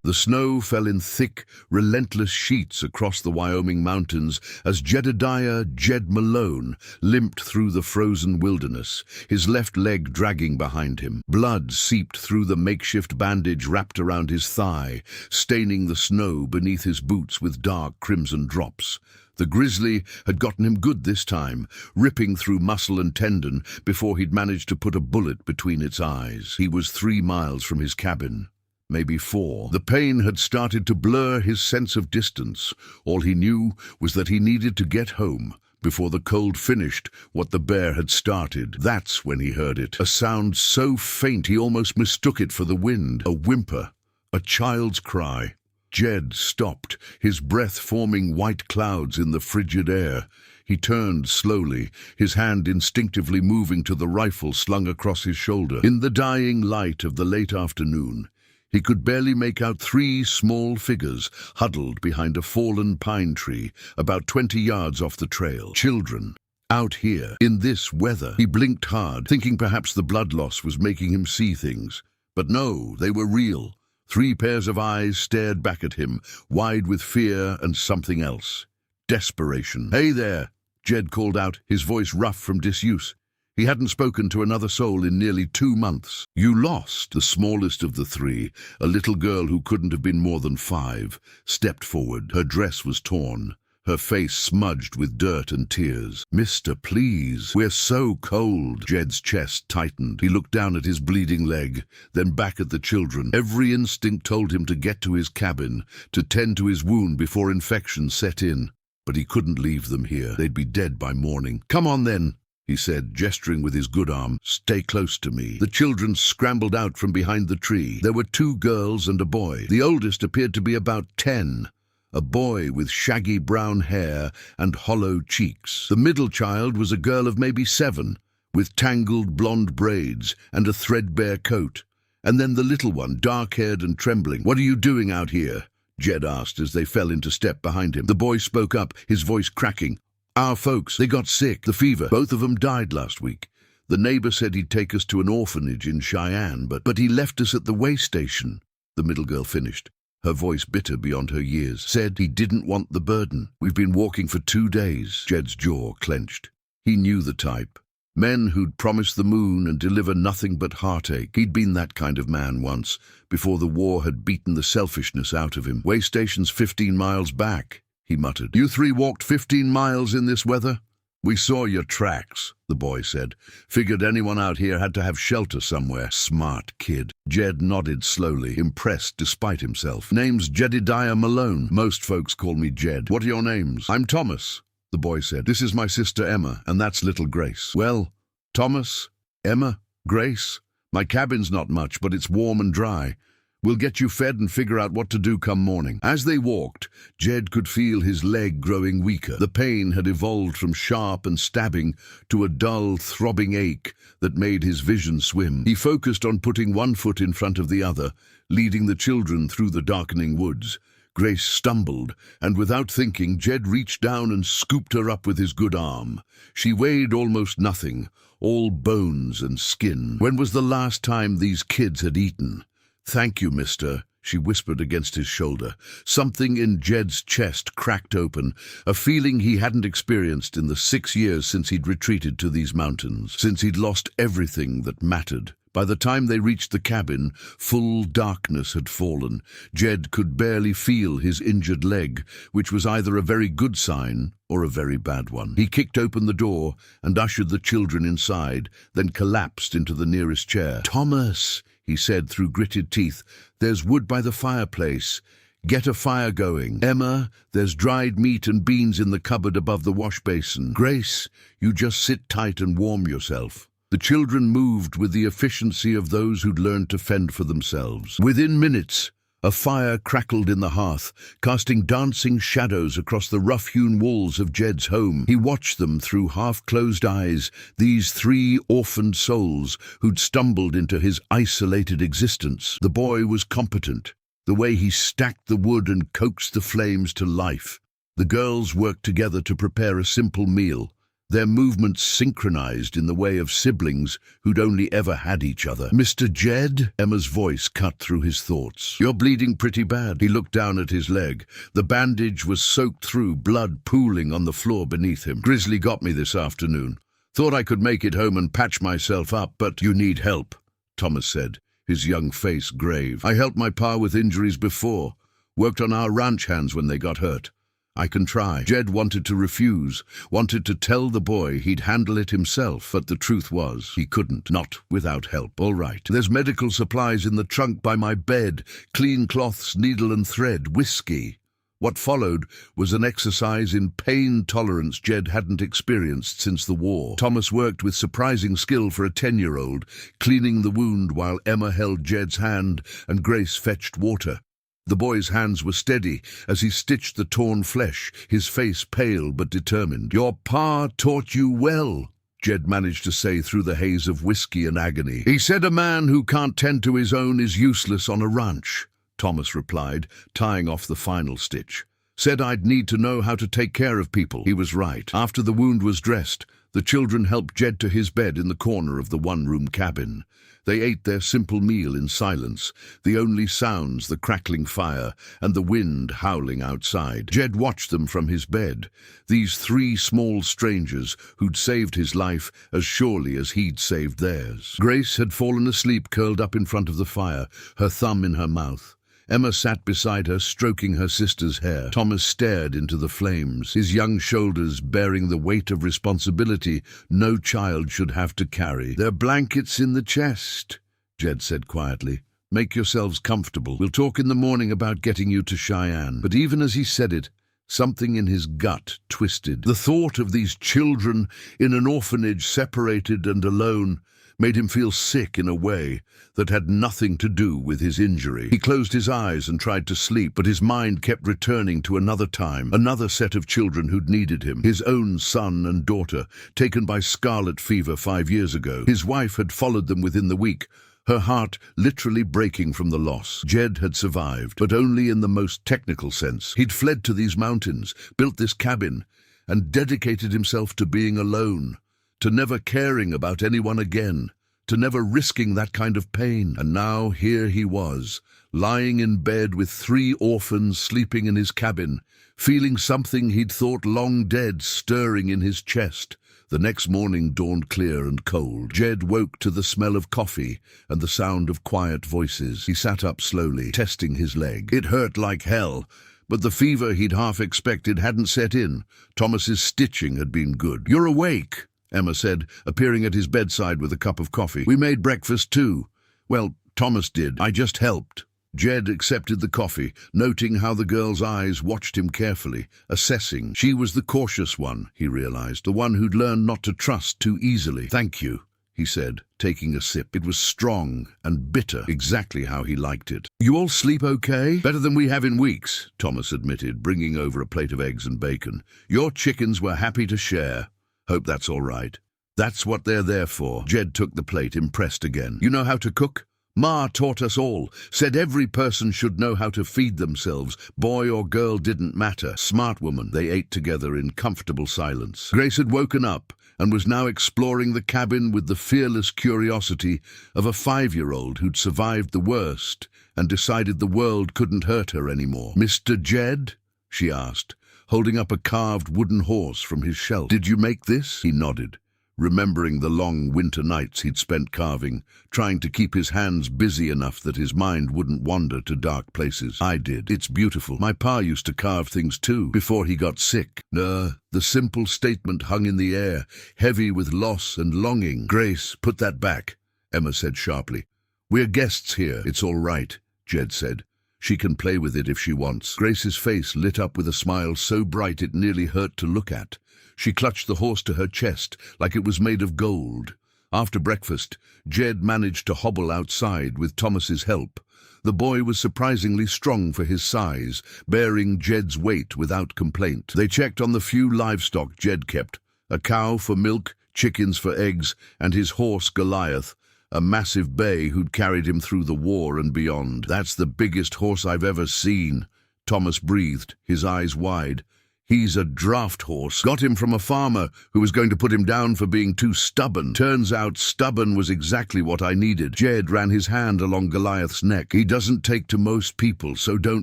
The snow fell in thick, relentless sheets across the Wyoming mountains as Jedediah Jed Malone limped through the frozen wilderness, his left leg dragging behind him. Blood seeped through the makeshift bandage wrapped around his thigh, staining the snow beneath his boots with dark crimson drops. The grizzly had gotten him good this time, ripping through muscle and tendon before he'd managed to put a bullet between its eyes. He was 3 miles from his cabin. Maybe 4. The pain had started to blur his sense of distance. All he knew was that he needed to get home before the cold finished what the bear had started. That's when he heard it, a sound so faint he almost mistook it for the wind. A whimper, a child's cry. Jed stopped, his breath forming white clouds in the frigid air. He turned slowly, his hand instinctively moving to the rifle slung across his shoulder. In the dying light of the late afternoon, he could barely make out 3 small figures huddled behind a fallen pine tree about 20 yards off the trail. Children. Out here, in this weather. He blinked hard, thinking perhaps the blood loss was making him see things. But no, they were real. 3 pairs of eyes stared back at him, wide with fear and something else. Desperation. "Hey there," Jed called out, his voice rough from disuse. He hadn't spoken to another soul in nearly 2 months. "You lost." The smallest of the 3, a little girl who couldn't have been more than 5, stepped forward. Her dress was torn, her face smudged with dirt and tears. "Mister, please, we're so cold." Jed's chest tightened. He looked down at his bleeding leg, then back at the children. Every instinct told him to get to his cabin, to tend to his wound before infection set in. But he couldn't leave them here. They'd be dead by morning. "Come on then," he said, gesturing with his good arm. "Stay close to me." The children scrambled out from behind the tree. There were 2 girls and a boy. The oldest appeared to be about 10, a boy with shaggy brown hair and hollow cheeks. The middle child was a girl of maybe 7, with tangled blonde braids and a threadbare coat. And then the little one, dark-haired and trembling. "What are you doing out here?" Jed asked as they fell into step behind him. The boy spoke up, his voice cracking. "Our folks, they got sick, the fever. Both of them died last week. The neighbor said he'd take us to an orphanage in Cheyenne, but he left us at the way station," the middle girl finished, her voice bitter beyond her years. "Said he didn't want the burden. We've been walking for 2 days." Jed's jaw clenched. He knew the type. Men who'd promise the moon and deliver nothing but heartache. He'd been that kind of man once, before the war had beaten the selfishness out of him. "Way station's 15 miles back," he muttered. "You 3 walked 15 miles in this weather?" "We saw your tracks," the boy said. "Figured anyone out here had to have shelter somewhere." "Smart kid." Jed nodded slowly, impressed despite himself. "Name's Jedediah Malone. Most folks call me Jed. What are your names?" "I'm Thomas," the boy said. "This is my sister Emma, and that's little Grace." "Well, Thomas, Emma, Grace, my cabin's not much, but it's warm and dry. We'll get you fed and figure out what to do come morning." As they walked, Jed could feel his leg growing weaker. The pain had evolved from sharp and stabbing to a dull, throbbing ache that made his vision swim. He focused on putting one foot in front of the other, leading the children through the darkening woods. Grace stumbled, and without thinking, Jed reached down and scooped her up with his good arm. She weighed almost nothing, all bones and skin. "When was the last time these kids had eaten?" "Thank you, mister," she whispered against his shoulder. Something in Jed's chest cracked open, a feeling he hadn't experienced in the 6 years since he'd retreated to these mountains, since he'd lost everything that mattered. By the time they reached the cabin, full darkness had fallen. Jed could barely feel his injured leg, which was either a very good sign or a very bad one. He kicked open the door and ushered the children inside, then collapsed into the nearest chair. "Thomas," he said through gritted teeth, "there's wood by the fireplace. Get a fire going. Emma, there's dried meat and beans in the cupboard above the wash basin. Grace, you just sit tight and warm yourself." The children moved with the efficiency of those who'd learned to fend for themselves. Within minutes, a fire crackled in the hearth, casting dancing shadows across the rough-hewn walls of Jed's home. He watched them through half-closed eyes, these 3 orphaned souls who'd stumbled into his isolated existence. The boy was competent, the way he stacked the wood and coaxed the flames to life. The girls worked together to prepare a simple meal, their movements synchronized in the way of siblings who'd only ever had each other. "Mr. Jed?" Emma's voice cut through his thoughts. "You're bleeding pretty bad." He looked down at his leg. The bandage was soaked through, blood pooling on the floor beneath him. "Grizzly got me this afternoon. Thought I could make it home and patch myself up, but you need help," Thomas said, his young face grave. "I helped my pa with injuries before. Worked on our ranch hands when they got hurt. I can try." Jed wanted to refuse, wanted to tell the boy he'd handle it himself, but the truth was he couldn't, not without help. "All right, there's medical supplies in the trunk by my bed, clean cloths, needle and thread, whiskey." What followed was an exercise in pain tolerance Jed hadn't experienced since the war. Thomas worked with surprising skill for a 10-year-old, cleaning the wound while Emma held Jed's hand and Grace fetched water. The boy's hands were steady as he stitched the torn flesh, his face pale but determined. "Your pa taught you well," Jed managed to say through the haze of whiskey and agony. "He said a man who can't tend to his own is useless on a ranch," Thomas replied, tying off the final stitch. "Said I'd need to know how to take care of people." He was right. After the wound was dressed, the children helped Jed to his bed in the corner of the one-room cabin. They ate their simple meal in silence, the only sounds the crackling fire and the wind howling outside. Jed watched them from his bed, these three small strangers who'd saved his life as surely as he'd saved theirs. Grace had fallen asleep curled up in front of the fire, her thumb in her mouth. Emma sat beside her, stroking her sister's hair. Thomas stared into the flames, his young shoulders bearing the weight of responsibility no child should have to carry. "There are blankets in the chest," Jed said quietly. "Make yourselves comfortable. We'll talk in the morning about getting you to Cheyenne." But even as he said it, something in his gut twisted. The thought of these children in an orphanage, separated and alone, made him feel sick in a way that had nothing to do with his injury. He closed his eyes and tried to sleep, but his mind kept returning to another time, another set of children who'd needed him. His own son and daughter, taken by scarlet fever 5 years ago. His wife had followed them within the week, her heart literally breaking from the loss. Jed had survived, but only in the most technical sense. He'd fled to these mountains, built this cabin, and dedicated himself to being alone, to never caring about anyone again, to never risking that kind of pain. And now here he was, lying in bed with 3 orphans sleeping in his cabin, feeling something he'd thought long dead stirring in his chest. The next morning dawned clear and cold. Jed woke to the smell of coffee and the sound of quiet voices. He sat up slowly, testing his leg. It hurt like hell, but the fever he'd half expected hadn't set in. Thomas's stitching had been good. "You're awake," Emma said, appearing at his bedside with a cup of coffee. "We made breakfast too." "Well, Thomas did. I just helped." Jed accepted the coffee, noting how the girl's eyes watched him carefully, assessing. She was the cautious one, he realized, the one who'd learned not to trust too easily. "Thank you," he said, taking a sip. It was strong and bitter, exactly how he liked it. "You all sleep okay?" "Better than we have in weeks," Thomas admitted, bringing over a plate of eggs and bacon. "Your chickens were happy to share. Hope that's all right." "That's what they're there for." Jed took the plate, impressed again. "You know how to cook?" "Ma taught us all. Said every person should know how to feed themselves. Boy or girl didn't matter. Smart woman." They ate together in comfortable silence. Grace had woken up and was now exploring the cabin with the fearless curiosity of a 5-year-old who'd survived the worst and decided the world couldn't hurt her anymore. "Mr. Jed?" she asked, holding up a carved wooden horse from his shelf. "Did you make this?" He nodded, remembering the long winter nights he'd spent carving, trying to keep his hands busy enough that his mind wouldn't wander to dark places. "I did. It's beautiful. My pa used to carve things too, before he got sick." The simple statement hung in the air, heavy with loss and longing. "Grace, put that back," Emma said sharply. "We're guests here." "It's all right," Jed said. "She can play with it if she wants." Grace's face lit up with a smile so bright it nearly hurt to look at. She clutched the horse to her chest like it was made of gold. After breakfast, Jed managed to hobble outside with Thomas's help. The boy was surprisingly strong for his size, bearing Jed's weight without complaint. They checked on the few livestock Jed kept, a cow for milk, chickens for eggs, and his horse Goliath, a massive bay who'd carried him through the war and beyond. "That's the biggest horse I've ever seen," Thomas breathed, his eyes wide. He's a draft horse. Got him from a farmer who was going to put him down for being too stubborn. Turns out stubborn was exactly what I needed. Jed ran his hand along Goliath's neck. He doesn't take to most people, so don't.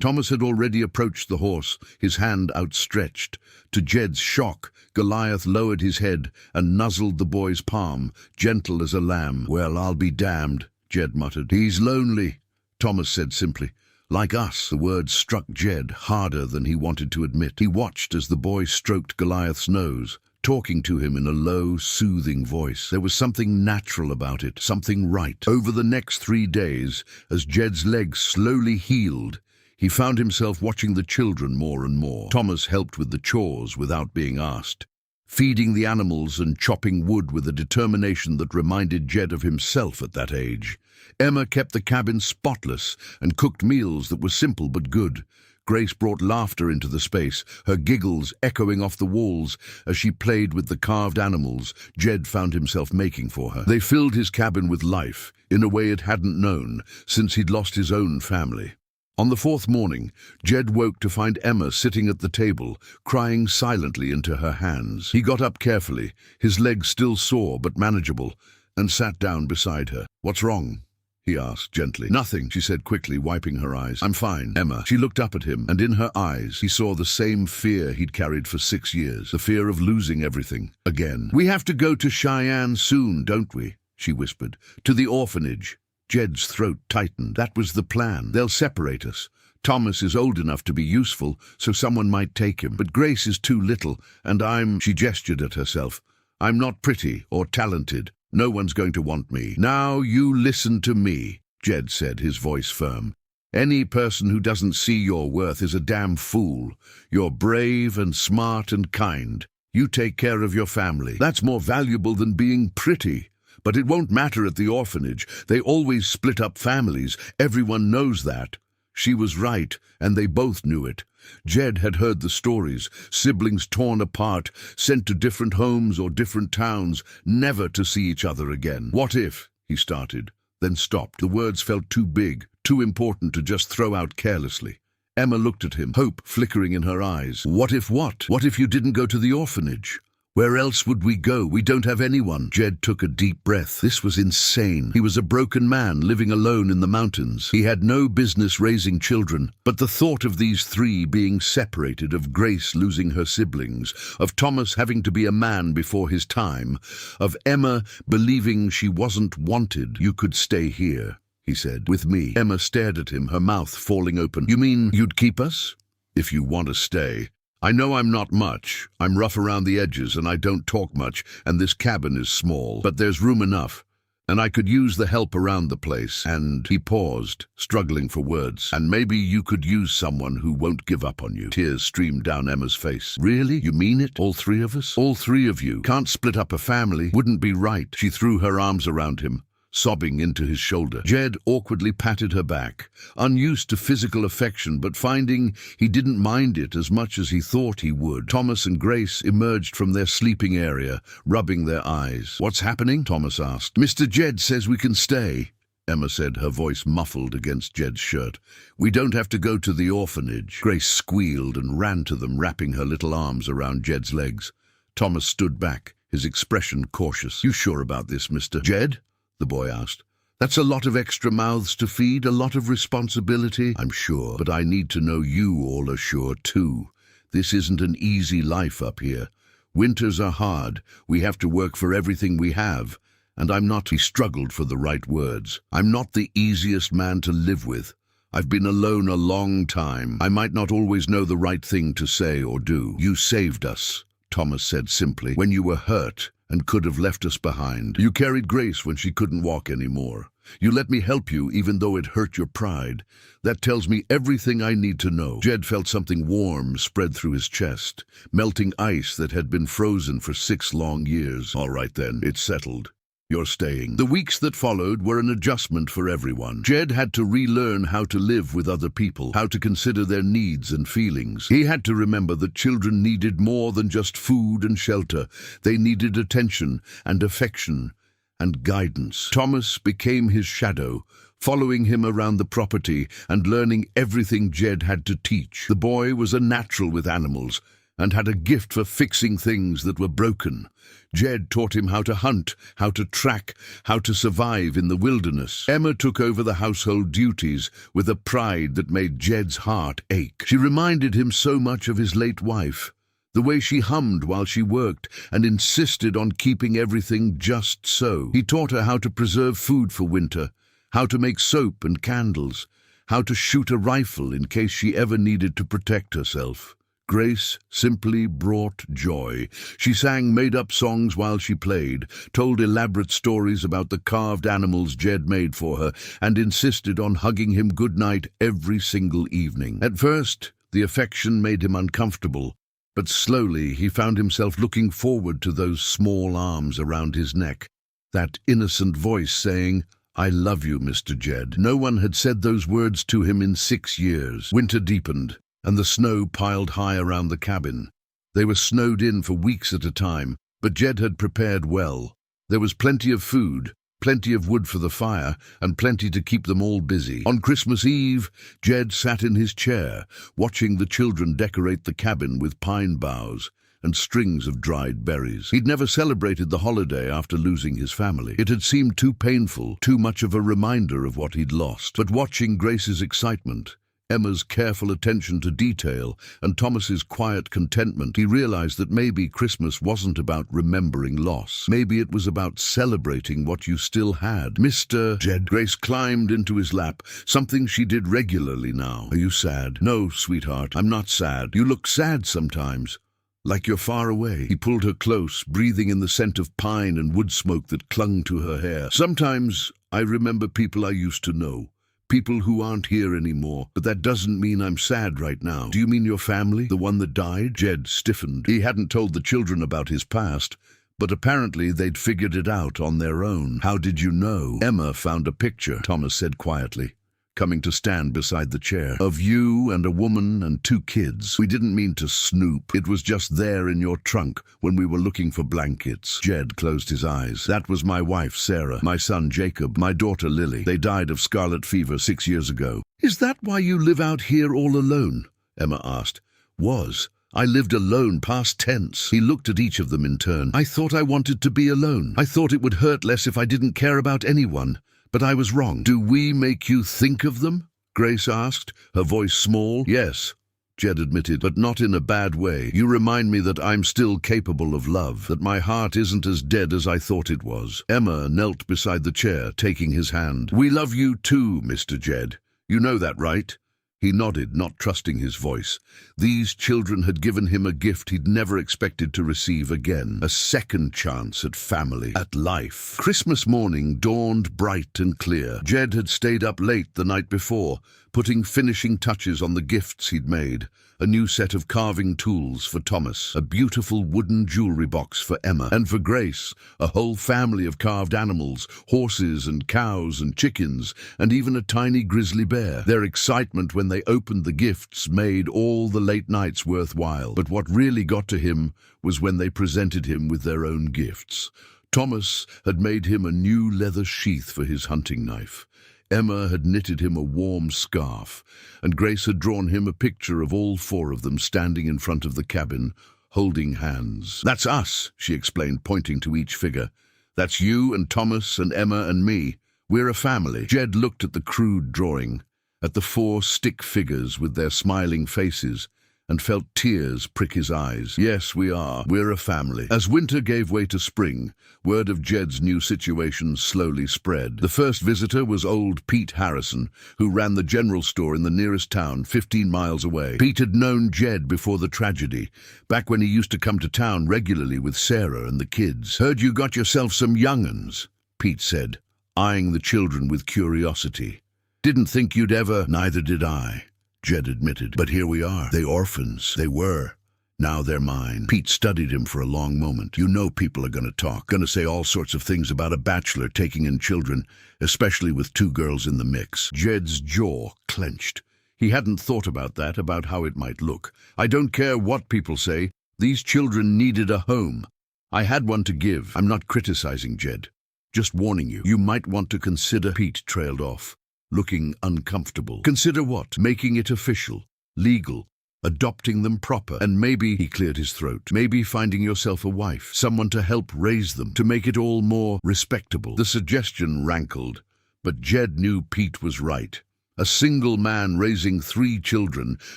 Thomas had already approached the horse, his hand outstretched. To Jed's shock, Goliath lowered his head and nuzzled the boy's palm, gentle as a lamb. Well, I'll be damned, Jed muttered. He's lonely, Thomas said simply. Like us. The words struck Jed harder than he wanted to admit. He watched as the boy stroked Goliath's nose, talking to him in a low, soothing voice. There was something natural about it, something right. Over the next 3 days, as Jed's legs slowly healed, he found himself watching the children more and more. Thomas helped with the chores without being asked, feeding the animals and chopping wood with a determination that reminded Jed of himself at that age. Emma kept the cabin spotless and cooked meals that were simple but good. Grace brought laughter into the space, her giggles echoing off the walls as she played with the carved animals Jed found himself making for her. They filled his cabin with life in a way it hadn't known since he'd lost his own family. On the 4th morning, Jed woke to find Emma sitting at the table, crying silently into her hands. He got up carefully, his legs still sore but manageable, and sat down beside her. "What's wrong?" he asked gently. "Nothing," she said quickly, wiping her eyes. "I'm fine, Emma." She looked up at him, and in her eyes he saw the same fear he'd carried for 6 years, the fear of losing everything again. "We have to go to Cheyenne soon, don't we?" she whispered. "To the orphanage." Jed's throat tightened. That was the plan. They'll separate us. Thomas is old enough to be useful, so someone might take him. But Grace is too little, and she gestured at herself. "I'm not pretty or talented. No one's going to want me." "Now you listen to me," Jed said, his voice firm. "Any person who doesn't see your worth is a damn fool. You're brave and smart and kind. You take care of your family. That's more valuable than being pretty. But it won't matter at the orphanage. They always split up families. Everyone knows that." She was right, and they both knew it. Jed had heard the stories, siblings torn apart, sent to different homes or different towns, never to see each other again. "What if?" he started, then stopped. The words felt too big, too important to just throw out carelessly. Emma looked at him, hope flickering in her eyes. "What if what? What if you didn't go to the orphanage? Where else would we go? We don't have anyone." Jed took a deep breath. This was insane. He was a broken man living alone in the mountains. He had no business raising children. But the thought of these 3 being separated, of Grace losing her siblings, of Thomas having to be a man before his time, of Emma believing she wasn't wanted. "You could stay here," he said, "with me." Emma stared at him, her mouth falling open. "You mean you'd keep us?" "If you want to stay. I know I'm not much. I'm rough around the edges and I don't talk much, and this cabin is small. But there's room enough, and I could use the help around the place." And he paused, struggling for words. "And maybe you could use someone who won't give up on you." Tears streamed down Emma's face. "Really? You mean it? All 3 of us? All 3 of you? Can't split up a family. Wouldn't be right." She threw her arms around him, sobbing into his shoulder. Jed awkwardly patted her back, unused to physical affection, but finding he didn't mind it as much as he thought he would. Thomas and Grace emerged from their sleeping area, rubbing their eyes. "What's happening?" Thomas asked. "Mr. Jed says we can stay," Emma said, her voice muffled against Jed's shirt. "We don't have to go to the orphanage." Grace squealed and ran to them, wrapping her little arms around Jed's legs. Thomas stood back, his expression cautious. "You sure about this, Mr. Jed?" the boy asked. "That's a lot of extra mouths to feed, a lot of responsibility." "I'm sure, but I need to know you all are sure too. This isn't an easy life up here. Winters are hard. We have to work for everything we have. And I'm not," he struggled for the right words, "I'm not the easiest man to live with. I've been alone a long time. I might not always know the right thing to say or do." "You saved us," Thomas said simply, "when you were hurt and could have left us behind. You carried Grace when she couldn't walk anymore. You let me help you even though it hurt your pride. That tells me everything I need to know." Jed felt something warm spread through his chest, melting ice that had been frozen for 6 long years. "All right then, it's settled. You're staying." The weeks that followed were an adjustment for everyone. Jed had to relearn how to live with other people, how to consider their needs and feelings. He had to remember that children needed more than just food and shelter. They needed attention and affection and guidance. Thomas became his shadow, following him around the property and learning everything Jed had to teach. The boy was a natural with animals, and had a gift for fixing things that were broken. Jed taught him how to hunt, how to track, how to survive in the wilderness. Emma took over the household duties with a pride that made Jed's heart ache. She reminded him so much of his late wife, the way she hummed while she worked and insisted on keeping everything just so. He taught her how to preserve food for winter, how to make soap and candles, how to shoot a rifle in case she ever needed to protect herself. Grace simply brought joy. She sang made-up songs while she played, told elaborate stories about the carved animals Jed made for her, and insisted on hugging him goodnight every single evening. At first, the affection made him uncomfortable, but slowly he found himself looking forward to those small arms around his neck, that innocent voice saying, "I love you, Mr. Jed." No one had said those words to him in 6 years. Winter deepened, and the snow piled high around the cabin. They were snowed in for weeks at a time, but Jed had prepared well. There was plenty of food, plenty of wood for the fire, and plenty to keep them all busy. On Christmas Eve, Jed sat in his chair, watching the children decorate the cabin with pine boughs and strings of dried berries. He'd never celebrated the holiday after losing his family. It had seemed too painful, too much of a reminder of what he'd lost. But watching Grace's excitement, Emma's careful attention to detail, and Thomas's quiet contentment, he realized that maybe Christmas wasn't about remembering loss. Maybe it was about celebrating what you still had. Mr. Jed. Grace climbed into his lap, something she did regularly now. "Are you sad?" "No, sweetheart, I'm not sad. You look sad sometimes, like you're far away." He pulled her close, breathing in the scent of pine and wood smoke that clung to her hair. "Sometimes I remember people I used to know. People who aren't here anymore, but that doesn't mean I'm sad right now." "Do you mean your family, the one that died?" Jed stiffened. He hadn't told the children about his past, but apparently they'd figured it out on their own. "How did you know?" "Emma found a picture," Thomas said quietly, coming to stand beside the chair, "of you and a woman and 2 kids. We didn't mean to snoop. It was just there in your trunk when we were looking for blankets." Jed closed his eyes. "That was my wife, Sarah, my son, Jacob, my daughter, Lily. They died of scarlet fever 6 years ago." "Is that why you live out here all alone?" Emma asked. "Was. I lived alone, past tense." He looked at each of them in turn. "I thought I wanted to be alone. I thought it would hurt less if I didn't care about anyone. But I was wrong." "Do we make you think of them?" Grace asked, her voice small. "Yes," Jed admitted, "but not in a bad way. You remind me that I'm still capable of love, that my heart isn't as dead as I thought it was." Emma knelt beside the chair, taking his hand. "We love you too, Mr. Jed. You know that, right?" He nodded, not trusting his voice. These children had given him a gift he'd never expected to receive again. A second chance at family, at life. Christmas morning dawned bright and clear. Jed had stayed up late the night before, putting finishing touches on the gifts he'd made. A new set of carving tools for Thomas, a beautiful wooden jewelry box for Emma, and for Grace, a whole family of carved animals, horses and cows and chickens, and even a tiny grizzly bear. Their excitement when they opened the gifts made all the late nights worthwhile. But what really got to him was when they presented him with their own gifts. Thomas had made him a new leather sheath for his hunting knife. Emma had knitted him a warm scarf, and Grace had drawn him a picture of all 4 of them standing in front of the cabin, holding hands. "That's us," she explained, pointing to each figure. "That's you and Thomas and Emma and me. We're a family." Jed looked at the crude drawing, at the 4 stick figures with their smiling faces, and felt tears prick his eyes. "Yes, we are. We're a family." As winter gave way to spring, word of Jed's new situation slowly spread. The first visitor was old Pete Harrison, who ran the general store in the nearest town, 15 miles away. Pete had known Jed before the tragedy, back when he used to come to town regularly with Sarah and the kids. "Heard you got yourself some young'uns," Pete said, eyeing the children with curiosity. "Didn't think you'd ever—" "Neither did I," Jed admitted. "But here we are. They orphans. They were. Now they're mine." Pete studied him for a long moment. "You know people are going to talk, going to say all sorts of things about a bachelor taking in children, especially with 2 girls in the mix." Jed's jaw clenched. He hadn't thought about that, about how it might look. "I don't care what people say. These children needed a home. I had one to give. I'm not criticizing, Jed. Just warning you. You might want to consider—" Pete trailed off, looking uncomfortable. "Consider what?" "Making it official, legal, adopting them proper, and maybe, he cleared his throat, maybe finding yourself a wife, someone to help raise them, to make it all more respectable. The suggestion rankled, but Jed knew Pete was right. A single man raising 3 children,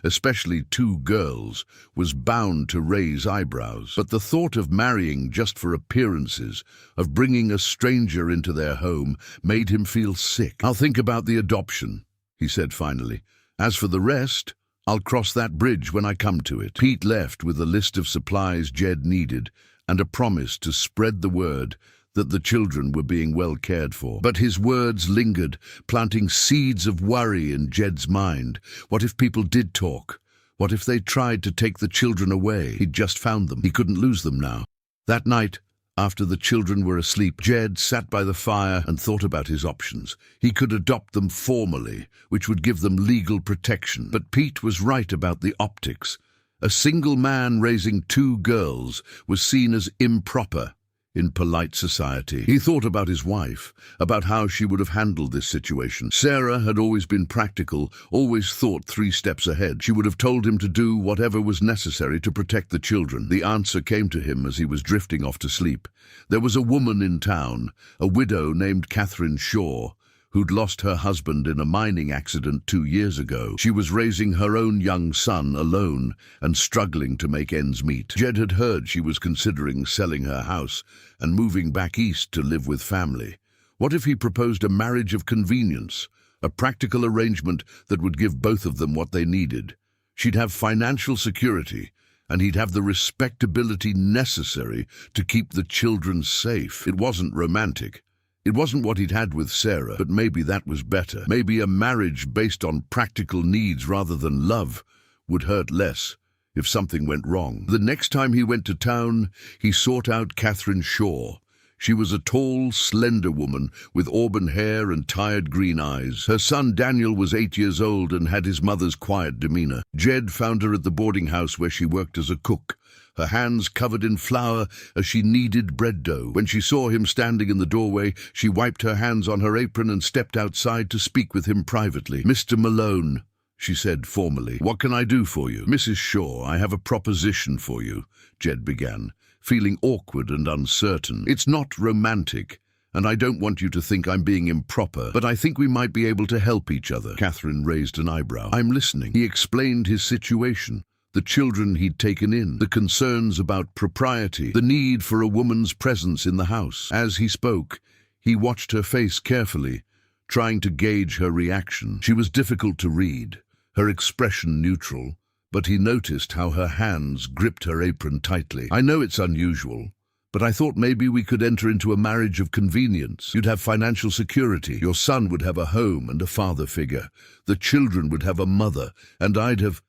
especially 2 girls, was bound to raise eyebrows. But the thought of marrying just for appearances, of bringing a stranger into their home, made him feel sick. "I'll think about the adoption," he said finally. "As for the rest, I'll cross that bridge when I come to it." Pete left with a list of supplies Jed needed and a promise to spread the word that the children were being well cared for. But his words lingered, planting seeds of worry in Jed's mind. What if people did talk? What if they tried to take the children away? He'd just found them. He couldn't lose them now. That night, after the children were asleep, Jed sat by the fire and thought about his options. He could adopt them formally, which would give them legal protection. But Pete was right about the optics. A single man raising 2 girls was seen as improper in polite society. He thought about his wife, about how she would have handled this situation. Sarah had always been practical, always thought 3 steps ahead. She would have told him to do whatever was necessary to protect the children. The answer came to him as he was drifting off to sleep. There was a woman in town, a widow named Catherine Shaw, who'd lost her husband in a mining accident 2 years ago. She was raising her own young son alone and struggling to make ends meet. Jed had heard she was considering selling her house and moving back east to live with family. What if he proposed a marriage of convenience, a practical arrangement that would give both of them what they needed? She'd have financial security, and he'd have the respectability necessary to keep the children safe. It wasn't romantic. It wasn't what he'd had with Sarah, but maybe that was better. Maybe a marriage based on practical needs rather than love would hurt less if something went wrong. The next time he went to town, he sought out Catherine Shaw. She was a tall, slender woman with auburn hair and tired green eyes. Her son Daniel was 8 years old and had his mother's quiet demeanor. Jed found her at the boarding house where she worked as a cook, her hands covered in flour as she kneaded bread dough. When she saw him standing in the doorway, she wiped her hands on her apron and stepped outside to speak with him privately. "Mr. Malone," she said formally, "what can I do for you?" "Mrs. Shaw, I have a proposition for you," Jed began, feeling awkward and uncertain. "It's not romantic, and I don't want you to think I'm being improper, but I think we might be able to help each other." Catherine raised an eyebrow. "I'm listening." He explained his situation, the children he'd taken in, the concerns about propriety, the need for a woman's presence in the house. As he spoke, he watched her face carefully, trying to gauge her reaction. She was difficult to read, her expression neutral, but he noticed how her hands gripped her apron tightly. "I know it's unusual, but I thought maybe we could enter into a marriage of convenience. You'd have financial security. Your son would have a home and a father figure. The children would have a mother, and I'd have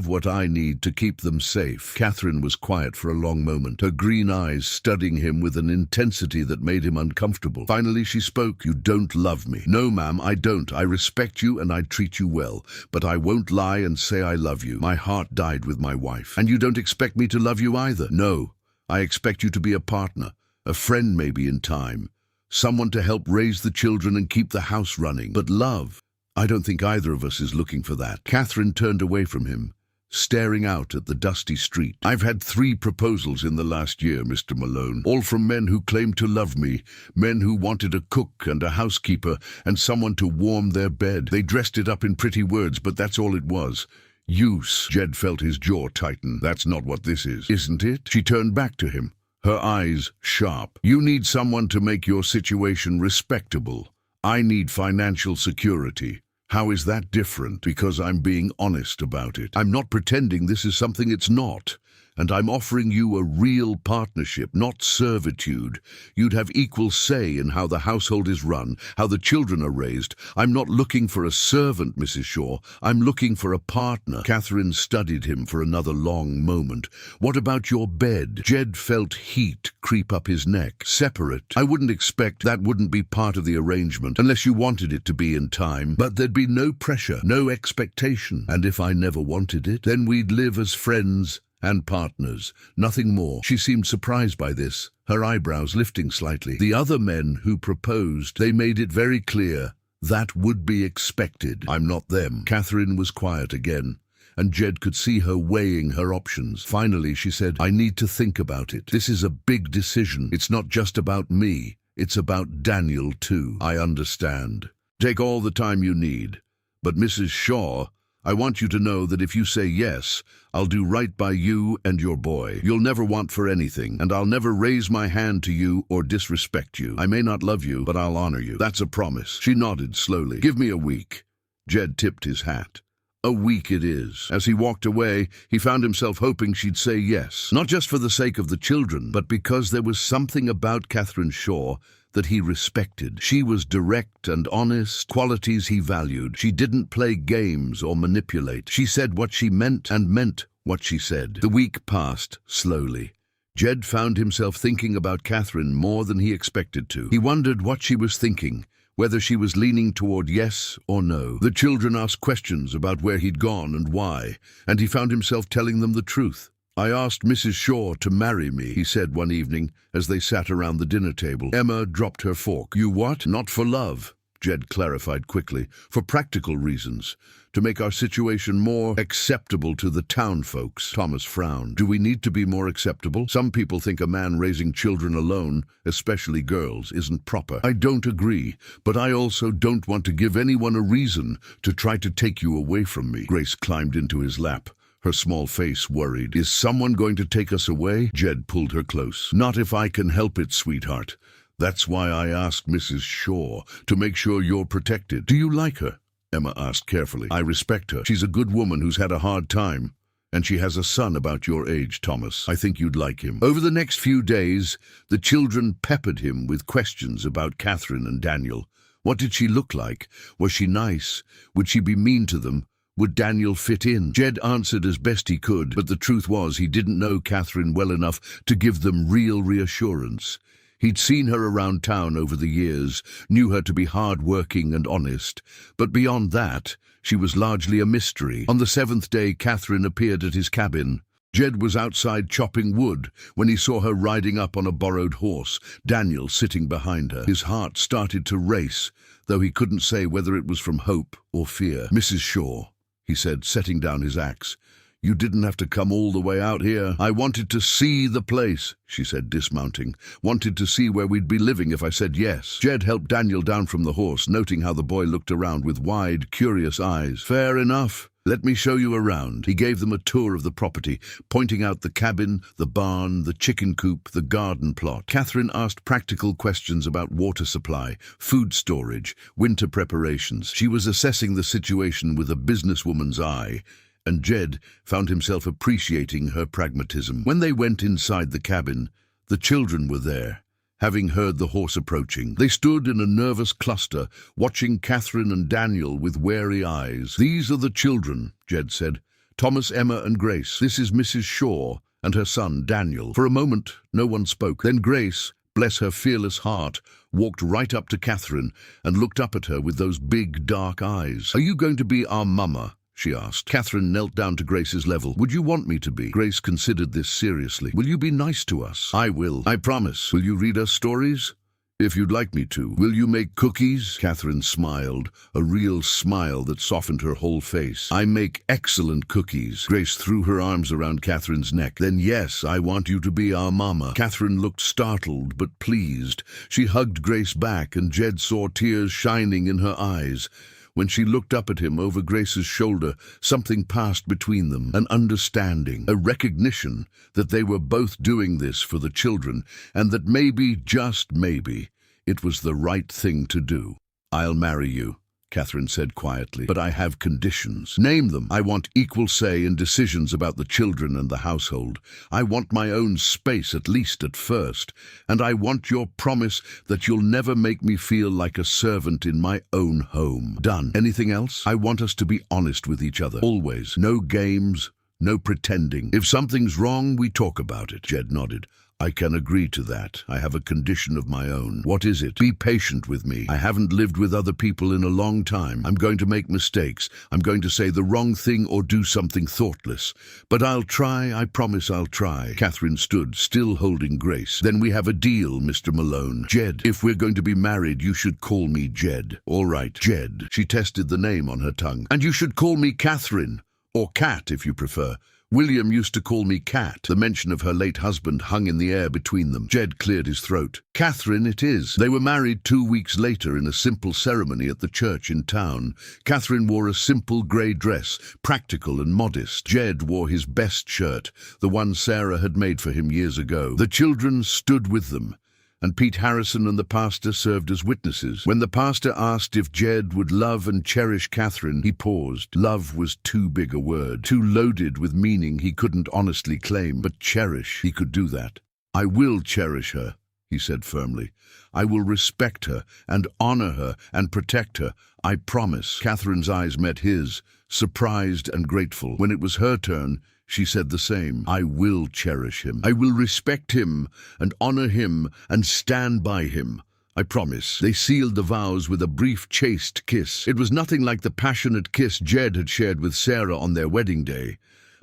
what I need to keep them safe." Catherine was quiet for a long moment, her green eyes studying him with an intensity that made him uncomfortable. Finally she spoke. "You don't love me." "No, ma'am, I don't. I respect you and I'd treat you well, but I won't lie and say I love you. My heart died with my wife." "And you don't expect me to love you either?" "No. I expect you to be a partner, a friend maybe in time, someone to help raise the children and keep the house running. But love, I don't think either of us is looking for that." Catherine turned away from him, staring out at the dusty street. "I've had 3 proposals in the last year, Mr. Malone, all from men who claimed to love me, men who wanted a cook and a housekeeper and someone to warm their bed. They dressed it up in pretty words, but that's all it was. Use." Jed felt his jaw tighten. "That's not what this is, isn't it?" She turned back to him, her eyes sharp. "You need someone to make your situation respectable. I need financial security. How is that different? Because I'm being honest about it. I'm not pretending this is something it's not. And I'm offering you a real partnership, not servitude. You'd have equal say in how the household is run, how the children are raised. I'm not looking for a servant, Mrs. Shaw. I'm looking for a partner." Catherine studied him for another long moment. "What about your bed?" Jed felt heat creep up his neck. "Separate. I wouldn't expect that wouldn't be part of the arrangement, unless you wanted it to be in time. But there'd be no pressure, no expectation. And if I never wanted it, then we'd live as friends and partners, nothing more." She seemed surprised by this, her eyebrows lifting slightly. "The other men who proposed, they made it very clear that would be expected. I'm not them." Catherine was quiet again, and Jed could see her weighing her options. Finally, she said, "I need to think about it. This is a big decision. It's not just about me. It's about Daniel, too." "I understand. Take all the time you need. But Mrs. Shaw, I want you to know that if you say yes, I'll do right by you and your boy. You'll never want for anything, and I'll never raise my hand to you or disrespect you. I may not love you, but I'll honor you. That's a promise." She nodded slowly. "Give me a week." Jed tipped his hat. A week it is. As he walked away, he found himself hoping she'd say yes, not just for the sake of the children, but because there was something about Catherine Shaw that he respected. She was direct and honest, qualities he valued. She didn't play games or manipulate. She said what she meant and meant what she said. The week passed slowly. Jed found himself thinking about Catherine more than he expected to. He wondered what she was thinking, whether she was leaning toward yes or no. The children asked questions about where he'd gone and why, and he found himself telling them the truth. "I asked Mrs. Shaw to marry me," he said one evening as they sat around the dinner table. Emma dropped her fork. "You what?" "Not for love," Jed clarified quickly. "For practical reasons. To make our situation more acceptable to the town folks." Thomas frowned. "Do we need to be more acceptable? Some people think a man raising children alone, especially girls, isn't proper." "I don't agree, but I also don't want to give anyone a reason to try to take you away from me." Grace climbed into his lap, her small face worried. "Is someone going to take us away?" Jed pulled her close. "Not if I can help it, sweetheart. That's why I asked Mrs. Shaw, to make sure you're protected." "Do you like her?" Emma asked carefully. "I respect her. She's a good woman who's had a hard time. And she has a son about your age, Thomas. I think you'd like him." Over the next few days, the children peppered him with questions about Catherine and Daniel. What did she look like? Was she nice? Would she be mean to them? Would Daniel fit in? Jed answered as best he could, but the truth was he didn't know Catherine well enough to give them real reassurance. He'd seen her around town over the years, knew her to be hard-working and honest, but beyond that, she was largely a mystery. On the 7th day, Catherine appeared at his cabin. Jed was outside chopping wood when he saw her riding up on a borrowed horse, Daniel sitting behind her. His heart started to race, though he couldn't say whether it was from hope or fear. "Mrs. Shaw," he said, setting down his axe, "you didn't have to come all the way out here." "I wanted to see the place," she said, dismounting. "Wanted to see where we'd be living if I said yes." Jed helped Daniel down from the horse, noting how the boy looked around with wide, curious eyes. "Fair enough. Let me show you around." He gave them a tour of the property, pointing out the cabin, the barn, the chicken coop, the garden plot. Catherine asked practical questions about water supply, food storage, winter preparations. She was assessing the situation with a businesswoman's eye, and Jed found himself appreciating her pragmatism. When they went inside the cabin, the children were there, having heard the horse approaching. They stood in a nervous cluster, watching Catherine and Daniel with wary eyes. "These are the children," Jed said. "Thomas, Emma, and Grace. This is Mrs. Shaw and her son, Daniel." For a moment, no one spoke. Then Grace, bless her fearless heart, walked right up to Catherine and looked up at her with those big, dark eyes. "Are you going to be our mama?" she asked. Catherine knelt down to Grace's level. "Would you want me to be?" Grace considered this seriously. "Will you be nice to us?" "I will. I promise." "Will you read us stories?" "If you'd like me to." "Will you make cookies?" Catherine smiled, a real smile that softened her whole face. "I make excellent cookies." Grace threw her arms around Catherine's neck. "Then yes, I want you to be our mama." Catherine looked startled but pleased. She hugged Grace back, and Jed saw tears shining in her eyes. When she looked up at him over Grace's shoulder, something passed between them, an understanding, a recognition that they were both doing this for the children, and that maybe, just maybe, it was the right thing to do. "I'll marry you," Catherine said quietly, "but I have conditions." "Name them." "I want equal say in decisions about the children and the household. I want my own space, at least at first. And I want your promise that you'll never make me feel like a servant in my own home." "Done." "Anything else?" "I want us to be honest with each other. Always. No games, no pretending. If something's wrong, we talk about it." Jed nodded. "I can agree to that. I have a condition of my own." "What is it?" "Be patient with me. I haven't lived with other people in a long time. I'm going to make mistakes. I'm going to say the wrong thing or do something thoughtless. But I'll try. I promise I'll try." Catherine stood, still holding Grace. "Then we have a deal, Mr. Malone." "Jed, if we're going to be married, you should call me Jed." "All right, Jed." She tested the name on her tongue. "And you should call me Catherine. Or Cat, if you prefer. William used to call me Cat." The mention of her late husband hung in the air between them. Jed cleared his throat. "Catherine it is." They were married 2 weeks later in a simple ceremony at the church in town. Catherine wore a simple grey dress, practical and modest. Jed wore his best shirt, the one Sarah had made for him years ago. The children stood with them, and Pete Harrison and the pastor served as witnesses. When the pastor asked if Jed would love and cherish Catherine, he paused. Love was too big a word, too loaded with meaning he couldn't honestly claim, but cherish, he could do that. "I will cherish her," he said firmly. "I will respect her and honor her and protect her. I promise." Catherine's eyes met his, surprised and grateful. When it was her turn, she said the same. "I will cherish him. I will respect him and honor him and stand by him. I promise." They sealed the vows with a brief, chaste kiss. It was nothing like the passionate kiss Jed had shared with Sarah on their wedding day,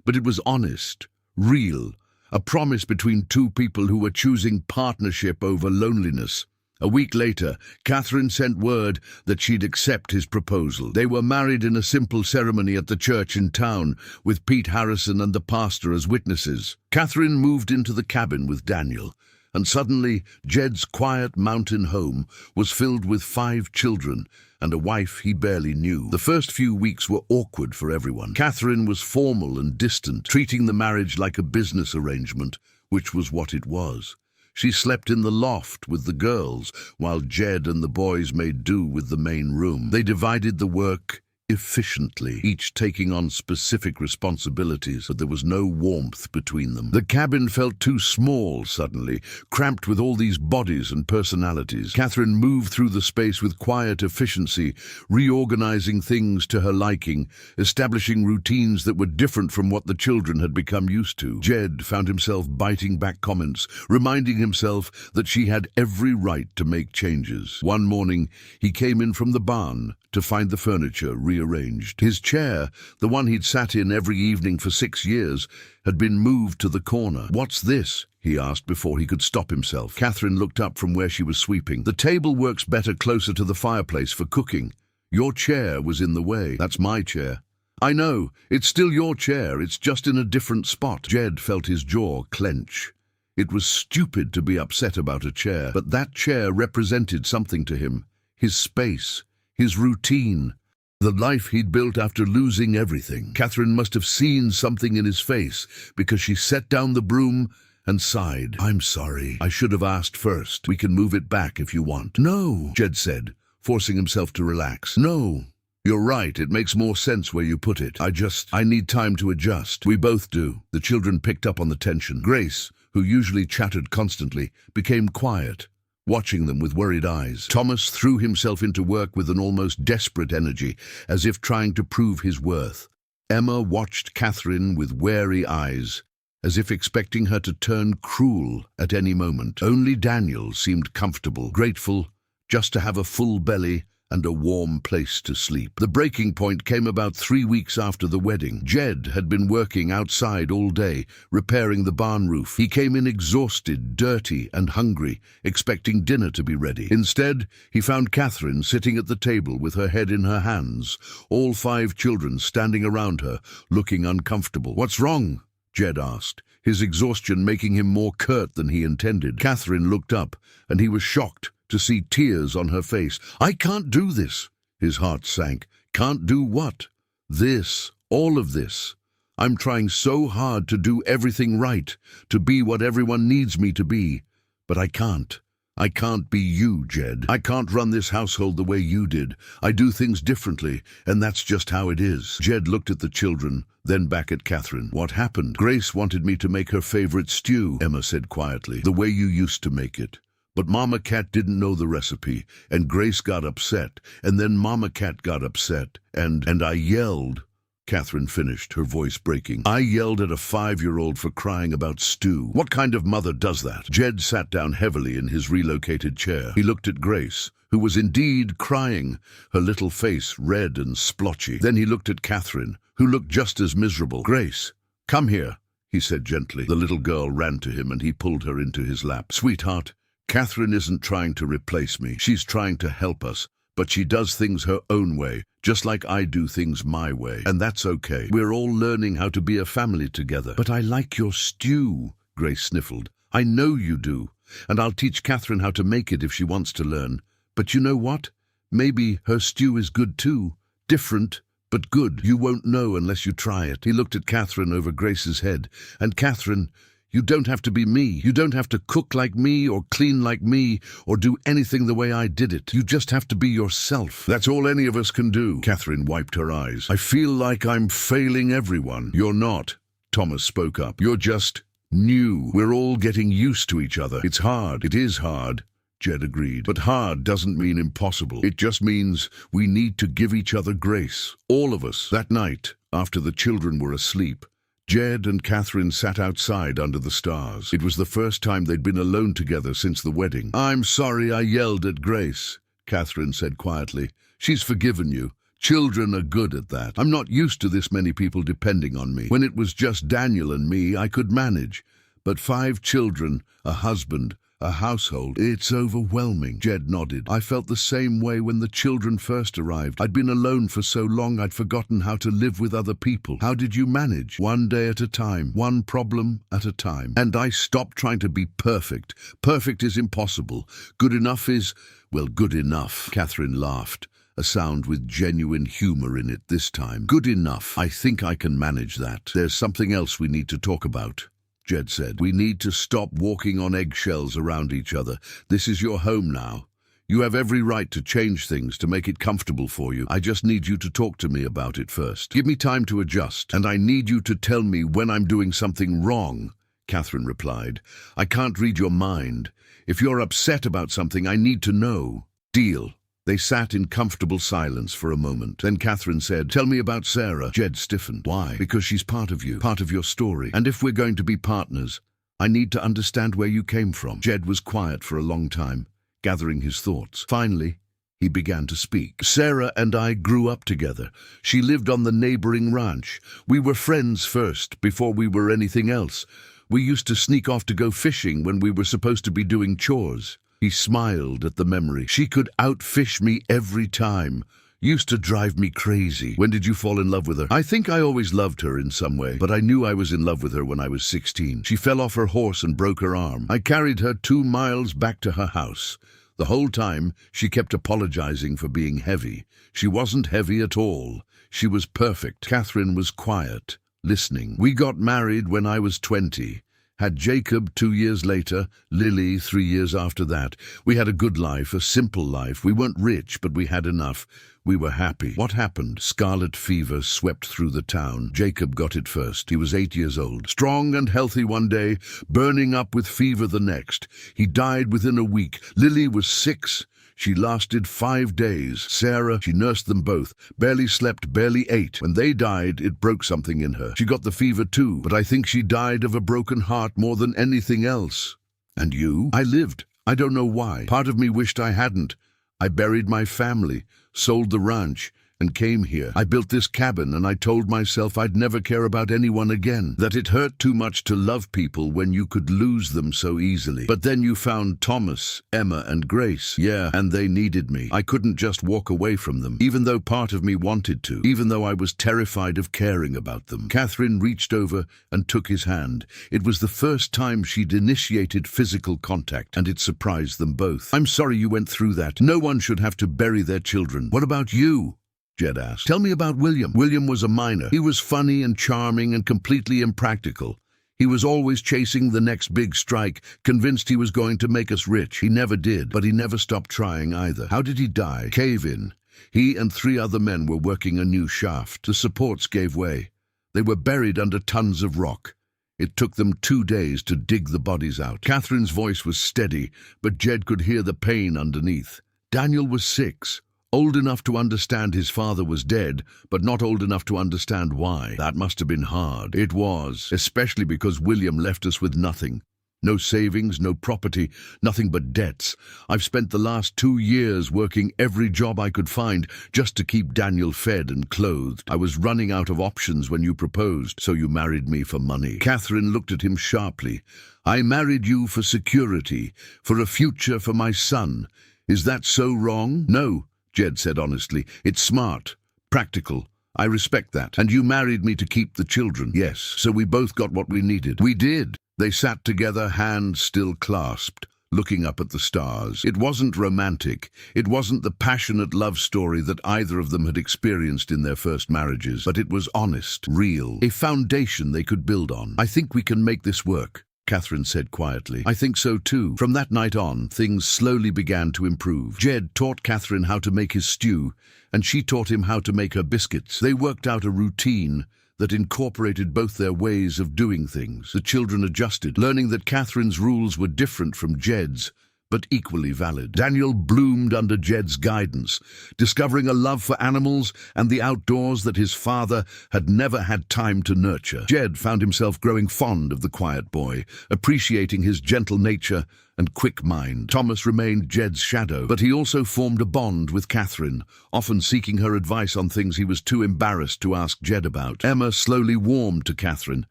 but it was honest, real, a promise between two people who were choosing partnership over loneliness. A week later, Catherine sent word that she'd accept his proposal. They were married in a simple ceremony at the church in town, with Pete Harrison and the pastor as witnesses. Catherine moved into the cabin with Daniel, and suddenly Jed's quiet mountain home was filled with 5 children and a wife he barely knew. The first few weeks were awkward for everyone. Catherine was formal and distant, treating the marriage like a business arrangement, which was what it was. She slept in the loft with the girls, while Jed and the boys made do with the main room. They divided the work efficiently, each taking on specific responsibilities, but there was no warmth between them. The cabin felt too small suddenly, cramped with all these bodies and personalities. Catherine moved through the space with quiet efficiency, reorganizing things to her liking, establishing routines that were different from what the children had become used to. Jed found himself biting back comments, reminding himself that she had every right to make changes. One morning, he came in from the barn to find the furniture rearranged. His chair, the one he'd sat in every evening for 6 years, had been moved to the corner. "What's this?" he asked before he could stop himself. Catherine looked up from where she was sweeping. "The table works better closer to the fireplace for cooking. Your chair was in the way." "That's my chair." "I know. It's still your chair. It's just in a different spot." Jed felt his jaw clench. It was stupid to be upset about a chair, but that chair represented something to him. His space, his routine, the life he'd built after losing everything. Catherine must have seen something in his face, because she set down the broom and sighed. "I'm sorry. I should have asked first. We can move it back if you want." "No," Jed said, forcing himself to relax. "No. You're right. It makes more sense where you put it. I need time to adjust." "We both do." The children picked up on the tension. Grace, who usually chattered constantly, became quiet, watching them with worried eyes. Thomas threw himself into work with an almost desperate energy, as if trying to prove his worth. Emma watched Catherine with wary eyes, as if expecting her to turn cruel at any moment. Only Daniel seemed comfortable, grateful just to have a full belly and a warm place to sleep. The breaking point came about 3 weeks after the wedding. Jed had been working outside all day, repairing the barn roof. He came in exhausted, dirty, and hungry, expecting dinner to be ready. Instead, he found Catherine sitting at the table with her head in her hands, all 5 children standing around her, looking uncomfortable. "What's wrong?" Jed asked, his exhaustion making him more curt than he intended. Catherine looked up, and he was shocked to see tears on her face. "I can't do this." His heart sank. "Can't do what?" "This. All of this. I'm trying so hard to do everything right, to be what everyone needs me to be. But I can't. I can't be you, Jed. I can't run this household the way you did. I do things differently, and that's just how it is." Jed looked at the children, then back at Catherine. "What happened?" "Grace wanted me to make her favorite stew," Emma said quietly, "the way you used to make it. But Mama Cat didn't know the recipe, and Grace got upset, and then Mama Cat got upset, and I yelled." Catherine finished, her voice breaking. "I yelled at a 5-year-old for crying about stew. What kind of mother does that?" Jed sat down heavily in his relocated chair. He looked at Grace, who was indeed crying, her little face red and splotchy. Then he looked at Catherine, who looked just as miserable. "Grace, come here," he said gently. The little girl ran to him, and he pulled her into his lap. "Sweetheart, Catherine isn't trying to replace me. She's trying to help us, But she does things her own way, just like I do things my way. And that's okay. We're all learning how to be a family together. But I like your stew, Grace sniffled. I know you do. And I'll teach Catherine how to make it if she wants to learn. But you know what? Maybe her stew is good too. Different, but good. You won't know unless you try it. He looked at Catherine over Grace's head. And Catherine, you don't have to be me. You don't have to cook like me or clean like me or do anything the way I did it. You just have to be yourself. That's all any of us can do. Catherine wiped her eyes. I feel like I'm failing everyone. You're not, Thomas spoke up. You're just new. We're all getting used to each other. It's hard. It is hard, Jed agreed. But hard doesn't mean impossible. It just means we need to give each other grace. All of us. That night, after the children were asleep, Jed and Catherine sat outside under the stars. It was the first time they'd been alone together since the wedding. I'm sorry I yelled at Grace, Catherine said quietly. She's forgiven you. Children are good at that. I'm not used to this many people depending on me. When it was just Daniel and me, I could manage. But 5 children, a husband, a household, it's overwhelming. Jed nodded. I felt the same way when the children first arrived. I'd been alone for so long I'd forgotten how to live with other people. How did you manage? One day at a time, one problem at a time. And I stopped trying to be perfect. Perfect is impossible. Good enough is, well, good enough. Catherine laughed, a sound with genuine humor in it this time. Good enough. I think I can manage that. There's something else we need to talk about, Jed said. We need to stop walking on eggshells around each other. This is your home now. You have every right to change things to make it comfortable for you. I just need you to talk to me about it first. Give me time to adjust, and I need you to tell me when I'm doing something wrong, Catherine replied. I can't read your mind. If you're upset about something, I need to know. Deal. They sat in comfortable silence for a moment. Then Catherine said, Tell me about Sarah. Jed stiffened. Why? Because she's part of you, part of your story. And if we're going to be partners, I need to understand where you came from. Jed was quiet for a long time, gathering his thoughts. Finally, he began to speak. Sarah and I grew up together. She lived on the neighboring ranch. We were friends first, before we were anything else. We used to sneak off to go fishing when we were supposed to be doing chores. He smiled at the memory. She could outfish me every time. Used to drive me crazy. When did you fall in love with her? I think I always loved her in some way, but I knew I was in love with her when I was 16. She fell off her horse and broke her arm. I carried her 2 miles back to her house. The whole time, she kept apologizing for being heavy. She wasn't heavy at all. She was perfect. Catherine was quiet, listening. We got married when I was 20. Had Jacob 2 years later, Lily 3 years after that. We had a good life, a simple life. We weren't rich, but we had enough. We were happy. What happened? Scarlet fever swept through the town. Jacob got it first. He was 8 years old. Strong and healthy one day, burning up with fever the next. He died within a week. Lily was 6. She lasted 5 days. Sarah, she nursed them both. Barely slept, barely ate. When they died, it broke something in her. She got the fever too, but I think she died of a broken heart more than anything else. And you? I lived. I don't know why. Part of me wished I hadn't. I buried my family, sold the ranch, and came here. I built this cabin, and I told myself I'd never care about anyone again, that it hurt too much to love people when you could lose them so easily. But then you found Thomas, Emma, and Grace. Yeah, and they needed me. I couldn't just walk away from them, even though part of me wanted to, even though I was terrified of caring about them. Catherine reached over and took his hand. It was the first time she'd initiated physical contact, and it surprised them both. I'm sorry you went through that. No one should have to bury their children. What about you? Jed asked. Tell me about William. William was a miner. He was funny and charming and completely impractical. He was always chasing the next big strike, convinced he was going to make us rich. He never did, but he never stopped trying either. How did he die? Cave-in. He and 3 other men were working a new shaft. The supports gave way. They were buried under tons of rock. It took them 2 days to dig the bodies out. Catherine's voice was steady, but Jed could hear the pain underneath. Daniel was 6. Old enough to understand his father was dead, but not old enough to understand why. That must have been hard. It was, especially because William left us with nothing. No savings, no property, nothing but debts. I've spent the last 2 years working every job I could find just to keep Daniel fed and clothed. I was running out of options when you proposed, so you married me for money. Catherine looked at him sharply. I married you for security, for a future for my son. Is that so wrong? No. Jed said honestly. "It's smart, practical. I respect that. And you married me to keep the children." "Yes, so we both got what we needed." "We did." They sat together, hands still clasped, looking up at the stars. It wasn't romantic. It wasn't the passionate love story that either of them had experienced in their first marriages. But it was honest, real, a foundation they could build on. "I think we can make this work," Catherine said quietly. "I think so too." From that night on, things slowly began to improve. Jed taught Catherine how to make his stew, and she taught him how to make her biscuits. They worked out a routine that incorporated both their ways of doing things. The children adjusted, learning that Catherine's rules were different from Jed's, but equally valid. Daniel bloomed under Jed's guidance, discovering a love for animals and the outdoors that his father had never had time to nurture. Jed found himself growing fond of the quiet boy, appreciating his gentle nature and quick mind. Thomas remained Jed's shadow, but he also formed a bond with Catherine, often seeking her advice on things he was too embarrassed to ask Jed about. Emma slowly warmed to Catherine,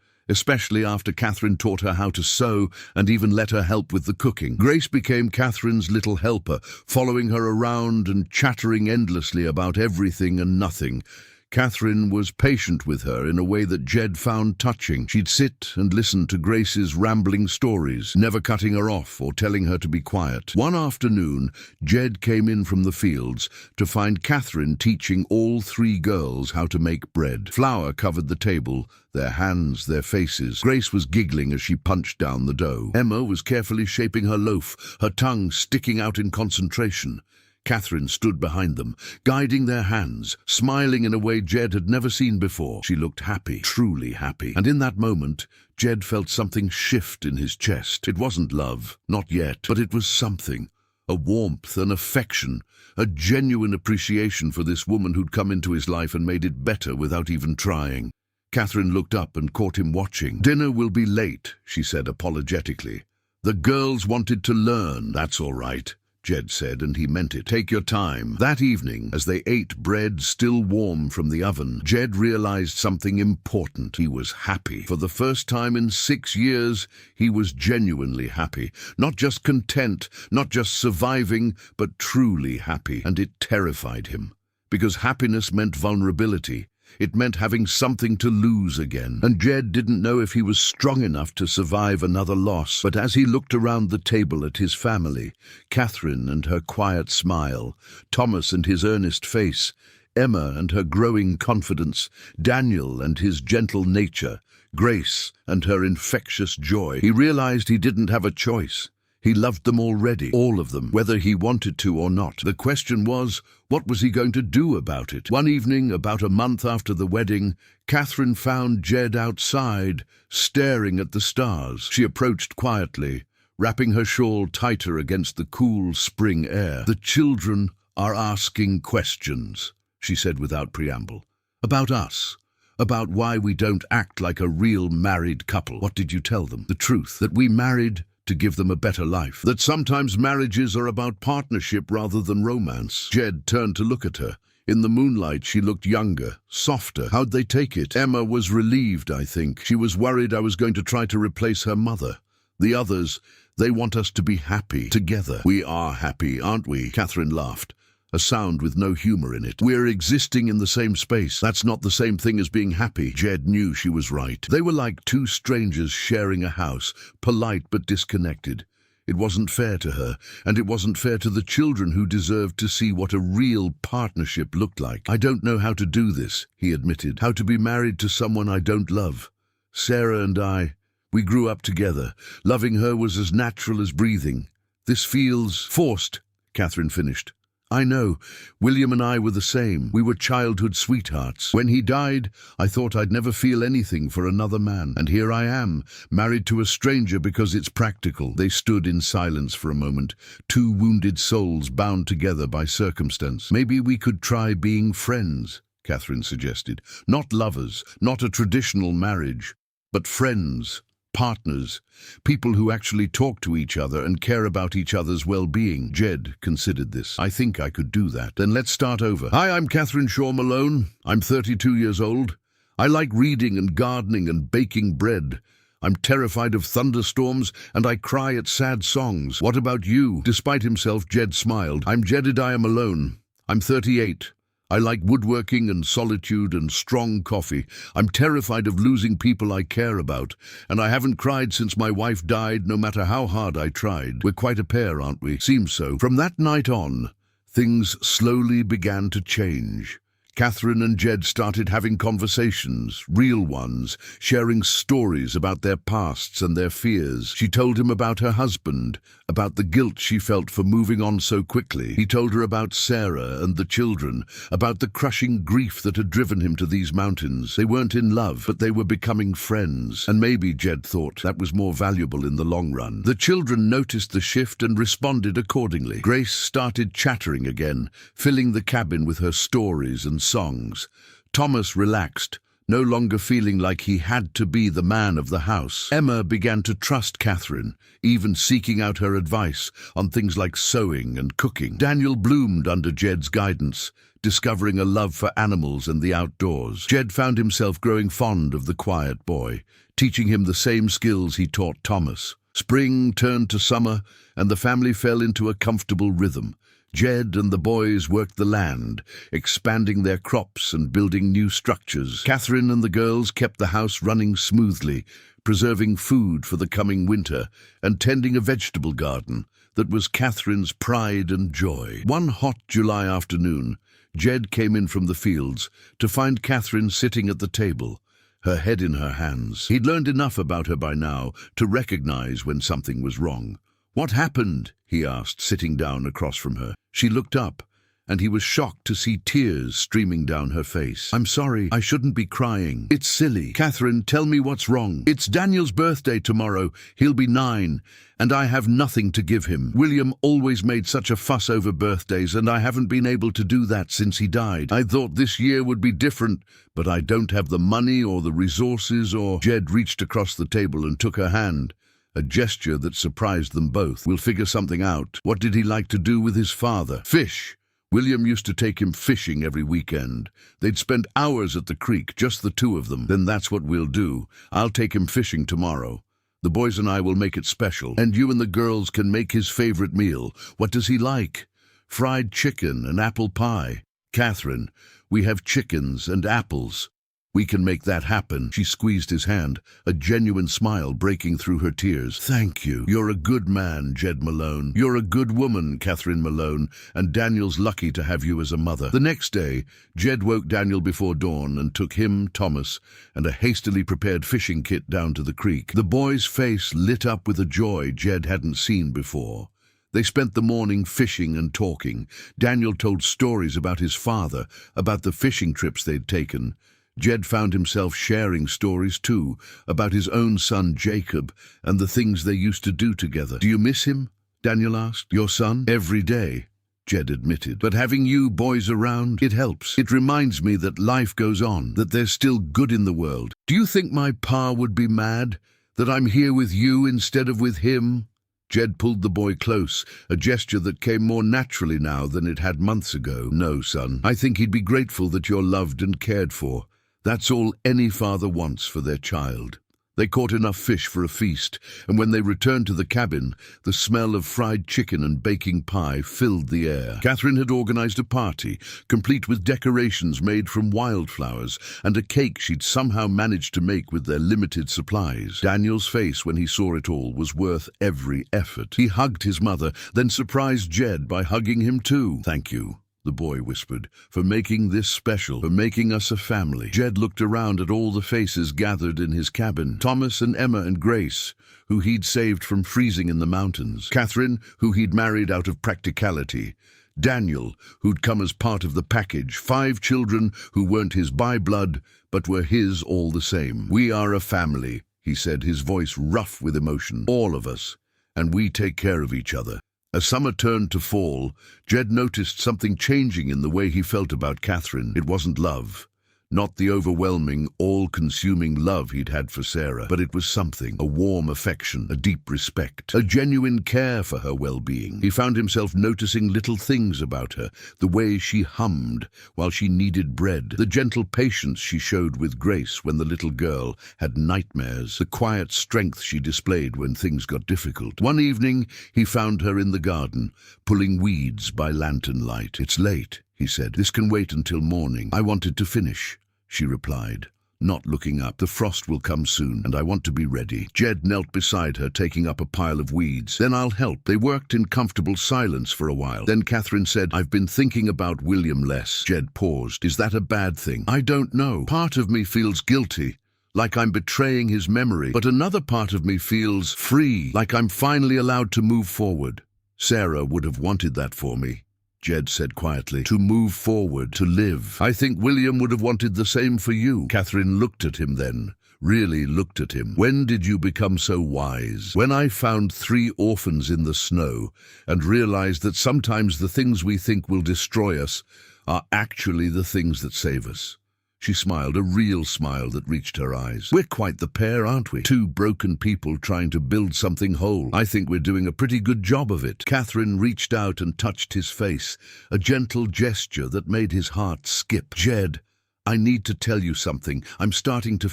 especially after Catherine taught her how to sew and even let her help with the cooking. Grace became Catherine's little helper, following her around and chattering endlessly about everything and nothing. Catherine was patient with her in a way that Jed found touching. She'd sit and listen to Grace's rambling stories, never cutting her off or telling her to be quiet. One afternoon, Jed came in from the fields to find Catherine teaching all three girls how to make bread. Flour covered the table, their hands, their faces. Grace was giggling as she punched down the dough. Emma was carefully shaping her loaf, her tongue sticking out in concentration. Catherine stood behind them, guiding their hands, smiling in a way Jed had never seen before. She looked happy, truly happy. And in that moment, Jed felt something shift in his chest. It wasn't love, not yet, but it was something. A warmth, an affection, a genuine appreciation for this woman who'd come into his life and made it better without even trying. Catherine looked up and caught him watching. "Dinner will be late," she said apologetically. "The girls wanted to learn." "That's all right," Jed said, and he meant it. "Take your time." That evening, as they ate bread still warm from the oven, Jed realized something important. He was happy. For the first time in 6 years, he was genuinely happy. Not just content, not just surviving, but truly happy. And it terrified him. Because happiness meant vulnerability. It meant having something to lose again. And Jed didn't know if he was strong enough to survive another loss. But as he looked around the table at his family, Catherine and her quiet smile, Thomas and his earnest face, Emma and her growing confidence, Daniel and his gentle nature, Grace and her infectious joy, he realized he didn't have a choice. He loved them already, all of them, whether he wanted to or not. The question was, what was he going to do about it? One evening, about a month after the wedding, Catherine found Jed outside, staring at the stars. She approached quietly, wrapping her shawl tighter against the cool spring air. "The children are asking questions," she said without preamble. "About us. About why we don't act like a real married couple." "What did you tell them?" "The truth. That we married to give them a better life. That sometimes marriages are about partnership rather than romance." Jed turned to look at her. In the moonlight, she looked younger, softer. How'd they take it? Emma was relieved, I think. She was worried I was going to try to replace her mother. The others, they want us to be happy together. "We are happy, aren't we?" Catherine laughed, a sound with no humor in it. "We're existing in the same space. That's not the same thing as being happy." Jed knew she was right. They were like two strangers sharing a house, polite but disconnected. It wasn't fair to her, and it wasn't fair to the children who deserved to see what a real partnership looked like. "I don't know how to do this," he admitted. "How to be married to someone I don't love. Sarah and I, we grew up together. Loving her was as natural as breathing. This feels forced," Catherine finished. "I know. William and I were the same. We were childhood sweethearts. When he died, I thought I'd never feel anything for another man. And here I am, married to a stranger because it's practical." They stood in silence for a moment, two wounded souls bound together by circumstance. "Maybe we could try being friends," Catherine suggested. "Not lovers, not a traditional marriage, but friends. Partners, people who actually talk to each other and care about each other's well-being." Jed considered this. "I think I could do that." "Then let's start over. Hi, I'm Catherine Shaw Malone. I'm 32 years old. I like reading and gardening and baking bread. I'm terrified of thunderstorms and I cry at sad songs. What about you?" Despite himself, Jed smiled. "I'm Jedediah Malone. I'm 38. I like woodworking and solitude and strong coffee. I'm terrified of losing people I care about, and I haven't cried since my wife died, no matter how hard I tried. We're quite a pair, aren't we? Seems so. From that night on, things slowly began to change. Catherine and Jed started having conversations, real ones, sharing stories about their pasts and their fears. She told him about her husband, about the guilt she felt for moving on so quickly. He told her about Sarah and the children, about the crushing grief that had driven him to these mountains. They weren't in love, but they were becoming friends, and maybe, Jed thought, that was more valuable in the long run. The children noticed the shift and responded accordingly. Grace started chattering again, filling the cabin with her stories and songs. Thomas relaxed, no longer feeling like he had to be the man of the house. Emma began to trust Catherine, even seeking out her advice on things like sewing and cooking. Daniel bloomed under Jed's guidance, discovering a love for animals and the outdoors. Jed found himself growing fond of the quiet boy, teaching him the same skills he taught Thomas. Spring turned to summer, and the family fell into a comfortable rhythm. Jed and the boys worked the land, expanding their crops and building new structures. Catherine and the girls kept the house running smoothly, preserving food for the coming winter and tending a vegetable garden that was Catherine's pride and joy. One hot July afternoon, Jed came in from the fields to find Catherine sitting at the table, her head in her hands. He'd learned enough about her by now to recognize when something was wrong. "What happened?" he asked, sitting down across from her. She looked up, and he was shocked to see tears streaming down her face. "I'm sorry, I shouldn't be crying. It's silly. Catherine, tell me what's wrong." "It's Daniel's birthday tomorrow. He'll be 9, and I have nothing to give him. William always made such a fuss over birthdays, and I haven't been able to do that since he died. I thought this year would be different, but I don't have the money or the resources or—" Jed reached across the table and took her hand, a gesture that surprised them both. "We'll figure something out. What did he like to do with his father?" "Fish. William used to take him fishing every weekend. They'd spend hours at the creek, just the two of them. Then that's what we'll do. I'll take him fishing tomorrow. The boys and I will make it special. And you and the girls can make his favorite meal. What does he like?" "Fried chicken and apple pie." "Catherine, we have chickens and apples. We can make that happen." She squeezed his hand, a genuine smile breaking through her tears. "Thank you. You're a good man, Jed Malone. You're a good woman, Catherine Malone, and Daniel's lucky to have you as a mother." The next day, Jed woke Daniel before dawn and took him, Thomas, and a hastily prepared fishing kit down to the creek. The boy's face lit up with a joy Jed hadn't seen before. They spent the morning fishing and talking. Daniel told stories about his father, about the fishing trips they'd taken. Jed found himself sharing stories too, about his own son Jacob and the things they used to do together. "Do you miss him?" Daniel asked. "Your son?" "Every day," Jed admitted. "But having you boys around, it helps. It reminds me that life goes on, that there's still good in the world. Do you think my pa would be mad that I'm here with you instead of with him?" Jed pulled the boy close, a gesture that came more naturally now than it had months ago. "No, son. I think he'd be grateful that you're loved and cared for. That's all any father wants for their child." They caught enough fish for a feast, and when they returned to the cabin, the smell of fried chicken and baking pie filled the air. Catherine had organized a party, complete with decorations made from wildflowers and a cake she'd somehow managed to make with their limited supplies. Daniel's face when he saw it all was worth every effort. He hugged his mother, then surprised Jed by hugging him too. "Thank you," the boy whispered, "for making this special, for making us a family." Jed looked around at all the faces gathered in his cabin. Thomas and Emma and Grace, who he'd saved from freezing in the mountains. Catherine, who he'd married out of practicality. Daniel, who'd come as part of the package. 5 children who weren't his by blood, but were his all the same. "We are a family," he said, his voice rough with emotion. "All of us. And we take care of each other." As summer turned to fall, Jed noticed something changing in the way he felt about Catherine. It wasn't love. Not the overwhelming, all-consuming love he'd had for Sarah, but it was something, a warm affection, a deep respect, a genuine care for her well-being. He found himself noticing little things about her, the way she hummed while she kneaded bread, the gentle patience she showed with Grace when the little girl had nightmares, the quiet strength she displayed when things got difficult. One evening, he found her in the garden, pulling weeds by lantern light. "It's late," he said. "This can wait until morning." "I wanted to finish," she replied, not looking up. "The frost will come soon, and I want to be ready." Jed knelt beside her, taking up a pile of weeds. "Then I'll help." They worked in comfortable silence for a while. Then Catherine said, "I've been thinking about William less." Jed paused. "Is that a bad thing?" "I don't know. Part of me feels guilty, like I'm betraying his memory, but another part of me feels free, like I'm finally allowed to move forward." "Sarah would have wanted that for me," Jed said quietly. "To move forward, to live. I think William would have wanted the same for you." Catherine looked at him then, really looked at him. "When did you become so wise?" "When I found 3 orphans in the snow and realized that sometimes the things we think will destroy us are actually the things that save us." She smiled, a real smile that reached her eyes. "We're quite the pair, aren't we? 2 broken people trying to build something whole. I think we're doing a pretty good job of it." Catherine reached out and touched his face, a gentle gesture that made his heart skip. "Jed, I need to tell you something. I'm starting to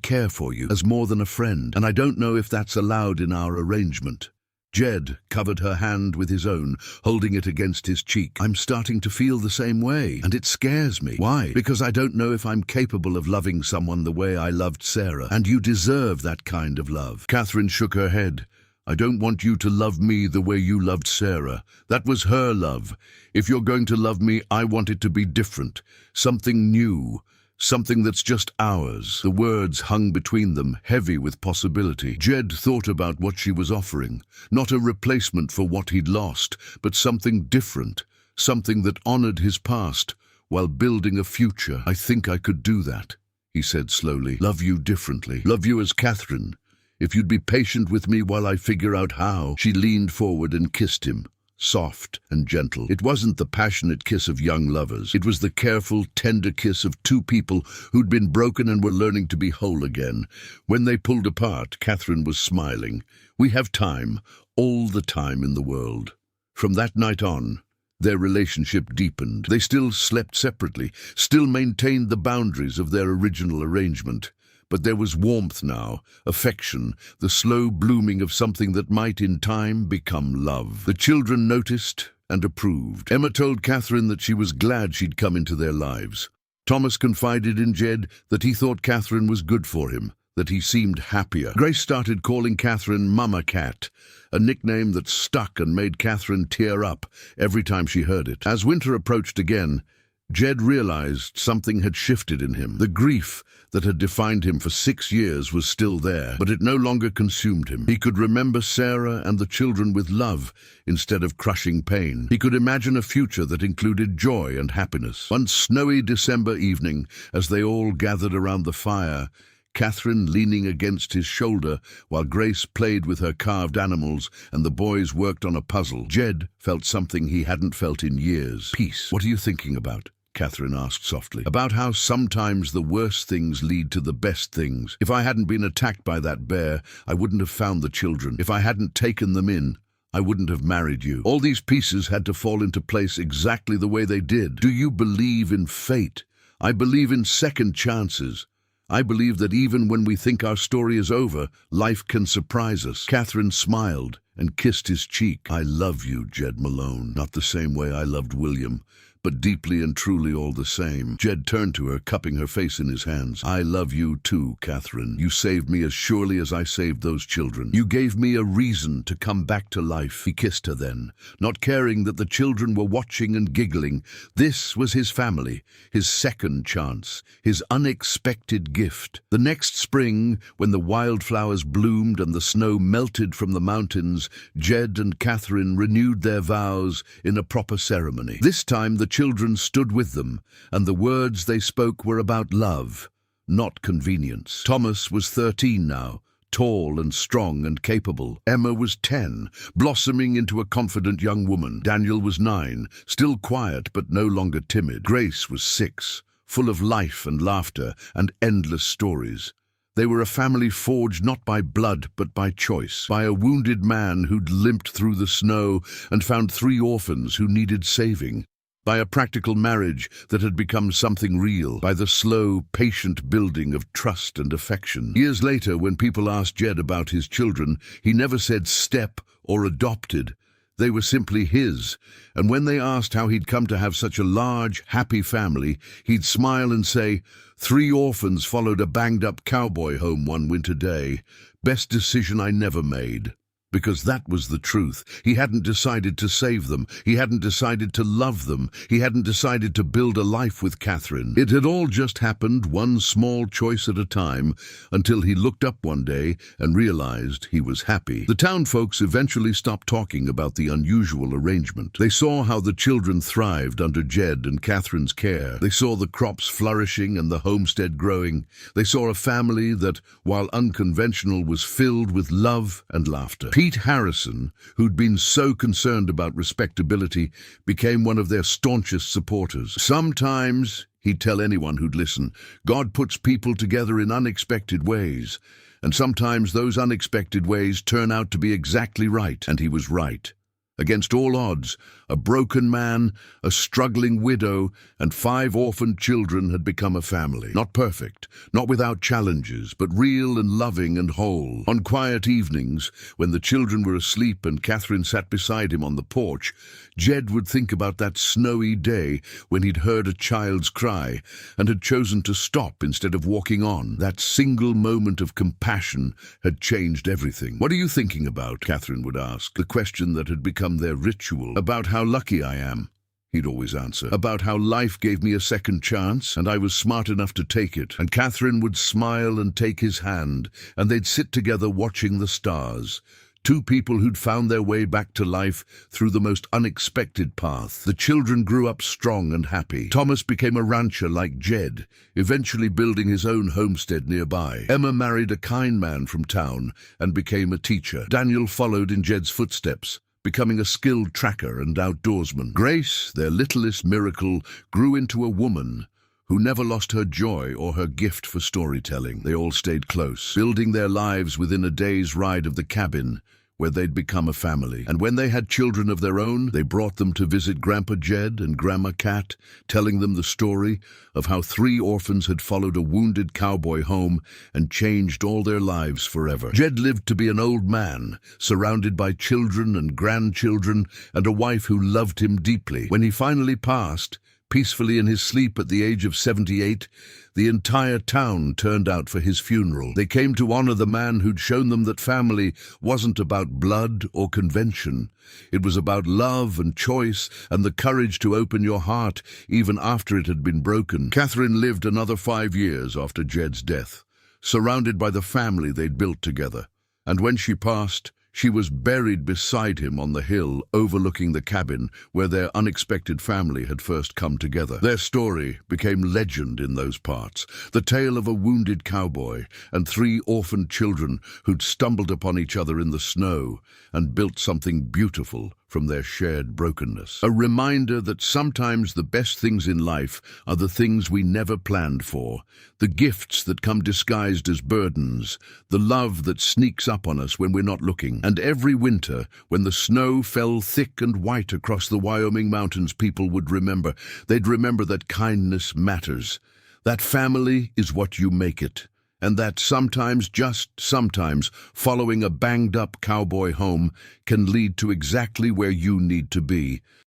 care for you as more than a friend, and I don't know if that's allowed in our arrangement." Jed covered her hand with his own, holding it against his cheek. "I'm starting to feel the same way, and it scares me." "Why?" "Because I don't know if I'm capable of loving someone the way I loved Sarah, and you deserve that kind of love." Catherine shook her head. "I don't want you to love me the way you loved Sarah. That was her love. If you're going to love me, I want it to be different, something new. Something that's just ours." The words hung between them, heavy with possibility. Jed thought about what she was offering. Not a replacement for what he'd lost, but something different, something that honored his past, while building a future. "I think I could do that," he said slowly. "Love you differently. Love you as Catherine. If you'd be patient with me while I figure out how." She leaned forward and kissed him, soft and gentle. It wasn't the passionate kiss of young lovers. It was the careful, tender kiss of 2 people who'd been broken and were learning to be whole again. When they pulled apart, Catherine was smiling. "We have time, all the time in the world." From that night on, their relationship deepened. They still slept separately, still maintained the boundaries of their original arrangement. But there was warmth now, affection, the slow blooming of something that might in time become love. The children noticed and approved. Emma told Catherine that she was glad she'd come into their lives. Thomas confided in Jed that he thought Catherine was good for him, that he seemed happier. Grace started calling Catherine Mama Cat, a nickname that stuck and made Catherine tear up every time she heard it. As winter approached again, Jed realized something had shifted in him. The grief that had defined him for 6 years was still there, but it no longer consumed him. He could remember Sarah and the children with love instead of crushing pain. He could imagine a future that included joy and happiness. One snowy December evening, as they all gathered around the fire, Catherine leaning against his shoulder while Grace played with her carved animals and the boys worked on a puzzle, Jed felt something he hadn't felt in years. "Peace. What are you thinking about?" Catherine asked softly. "About how sometimes the worst things lead to the best things. If I hadn't been attacked by that bear, I wouldn't have found the children. If I hadn't taken them in, I wouldn't have married you. All these pieces had to fall into place exactly the way they did. Do you believe in fate? I believe in second chances. I believe that even when we think our story is over, life can surprise us." Catherine smiled and kissed his cheek. "I love you, Jed Malone. Not the same way I loved William, but deeply and truly all the same." Jed turned to her, cupping her face in his hands. "I love you too, Catherine. You saved me as surely as I saved those children. You gave me a reason to come back to life." He kissed her then, not caring that the children were watching and giggling. This was his family, his second chance, his unexpected gift. The next spring, when the wildflowers bloomed and the snow melted from the mountains, Jed and Catherine renewed their vows in a proper ceremony. This time the children stood with them, and the words they spoke were about love, not convenience. Thomas was 13 now, tall and strong and capable. Emma was 10, blossoming into a confident young woman. Daniel was 9, still quiet but no longer timid. Grace was 6, full of life and laughter and endless stories. They were a family forged not by blood but by choice, by a wounded man who'd limped through the snow and found 3 orphans who needed saving, by a practical marriage that had become something real, by the slow, patient building of trust and affection. Years later, when people asked Jed about his children, he never said step or adopted. They were simply his, and when they asked how he'd come to have such a large, happy family, he'd smile and say, "3 orphans followed a banged-up cowboy home one winter day. Best decision I never made." Because that was the truth. He hadn't decided to save them. He hadn't decided to love them. He hadn't decided to build a life with Catherine. It had all just happened, one small choice at a time, until he looked up one day and realized he was happy. The town folks eventually stopped talking about the unusual arrangement. They saw how the children thrived under Jed and Catherine's care. They saw the crops flourishing and the homestead growing. They saw a family that, while unconventional, was filled with love and laughter. Pete Harrison, who'd been so concerned about respectability, became one of their staunchest supporters. Sometimes, he'd tell anyone who'd listen, God puts people together in unexpected ways, and sometimes those unexpected ways turn out to be exactly right, and he was right. Against all odds, a broken man, a struggling widow, and 5 orphaned children had become a family. Not perfect, not without challenges, but real and loving and whole. On quiet evenings, when the children were asleep and Catherine sat beside him on the porch, Jed would think about that snowy day when he'd heard a child's cry and had chosen to stop instead of walking on. That single moment of compassion had changed everything. "What are you thinking about?" Catherine would ask, the question that had become their ritual. "About how lucky I am," he'd always answer. "About how life gave me a second chance, and I was smart enough to take it." And Catherine would smile and take his hand, and they'd sit together watching the stars. 2 people who'd found their way back to life through the most unexpected path. The children grew up strong and happy. Thomas became a rancher like Jed, eventually building his own homestead nearby. Emma married a kind man from town and became a teacher. Daniel followed in Jed's footsteps, becoming a skilled tracker and outdoorsman. Grace, their littlest miracle, grew into a woman who never lost her joy or her gift for storytelling. They all stayed close, building their lives within a day's ride of the cabin where they'd become a family. And when they had children of their own, they brought them to visit Grandpa Jed and Grandma Cat, telling them the story of how 3 orphans had followed a wounded cowboy home and changed all their lives forever. Jed lived to be an old man, surrounded by children and grandchildren, and a wife who loved him deeply. When he finally passed, peacefully in his sleep at the age of 78, the entire town turned out for his funeral. They came to honor the man who'd shown them that family wasn't about blood or convention. It was about love and choice and the courage to open your heart even after it had been broken. Catherine lived another 5 years after Jed's death, surrounded by the family they'd built together. And when she passed, she was buried beside him on the hill overlooking the cabin where their unexpected family had first come together. Their story became legend in those parts, the tale of a wounded cowboy and 3 orphaned children who'd stumbled upon each other in the snow and built something beautiful from their shared brokenness. A reminder that sometimes the best things in life are the things we never planned for, the gifts that come disguised as burdens, the love that sneaks up on us when we're not looking. And every winter, when the snow fell thick and white across the Wyoming mountains, people would remember. They'd remember that kindness matters, that family is what you make it, and that sometimes, just sometimes, following a banged-up cowboy home can lead to exactly where you need to be.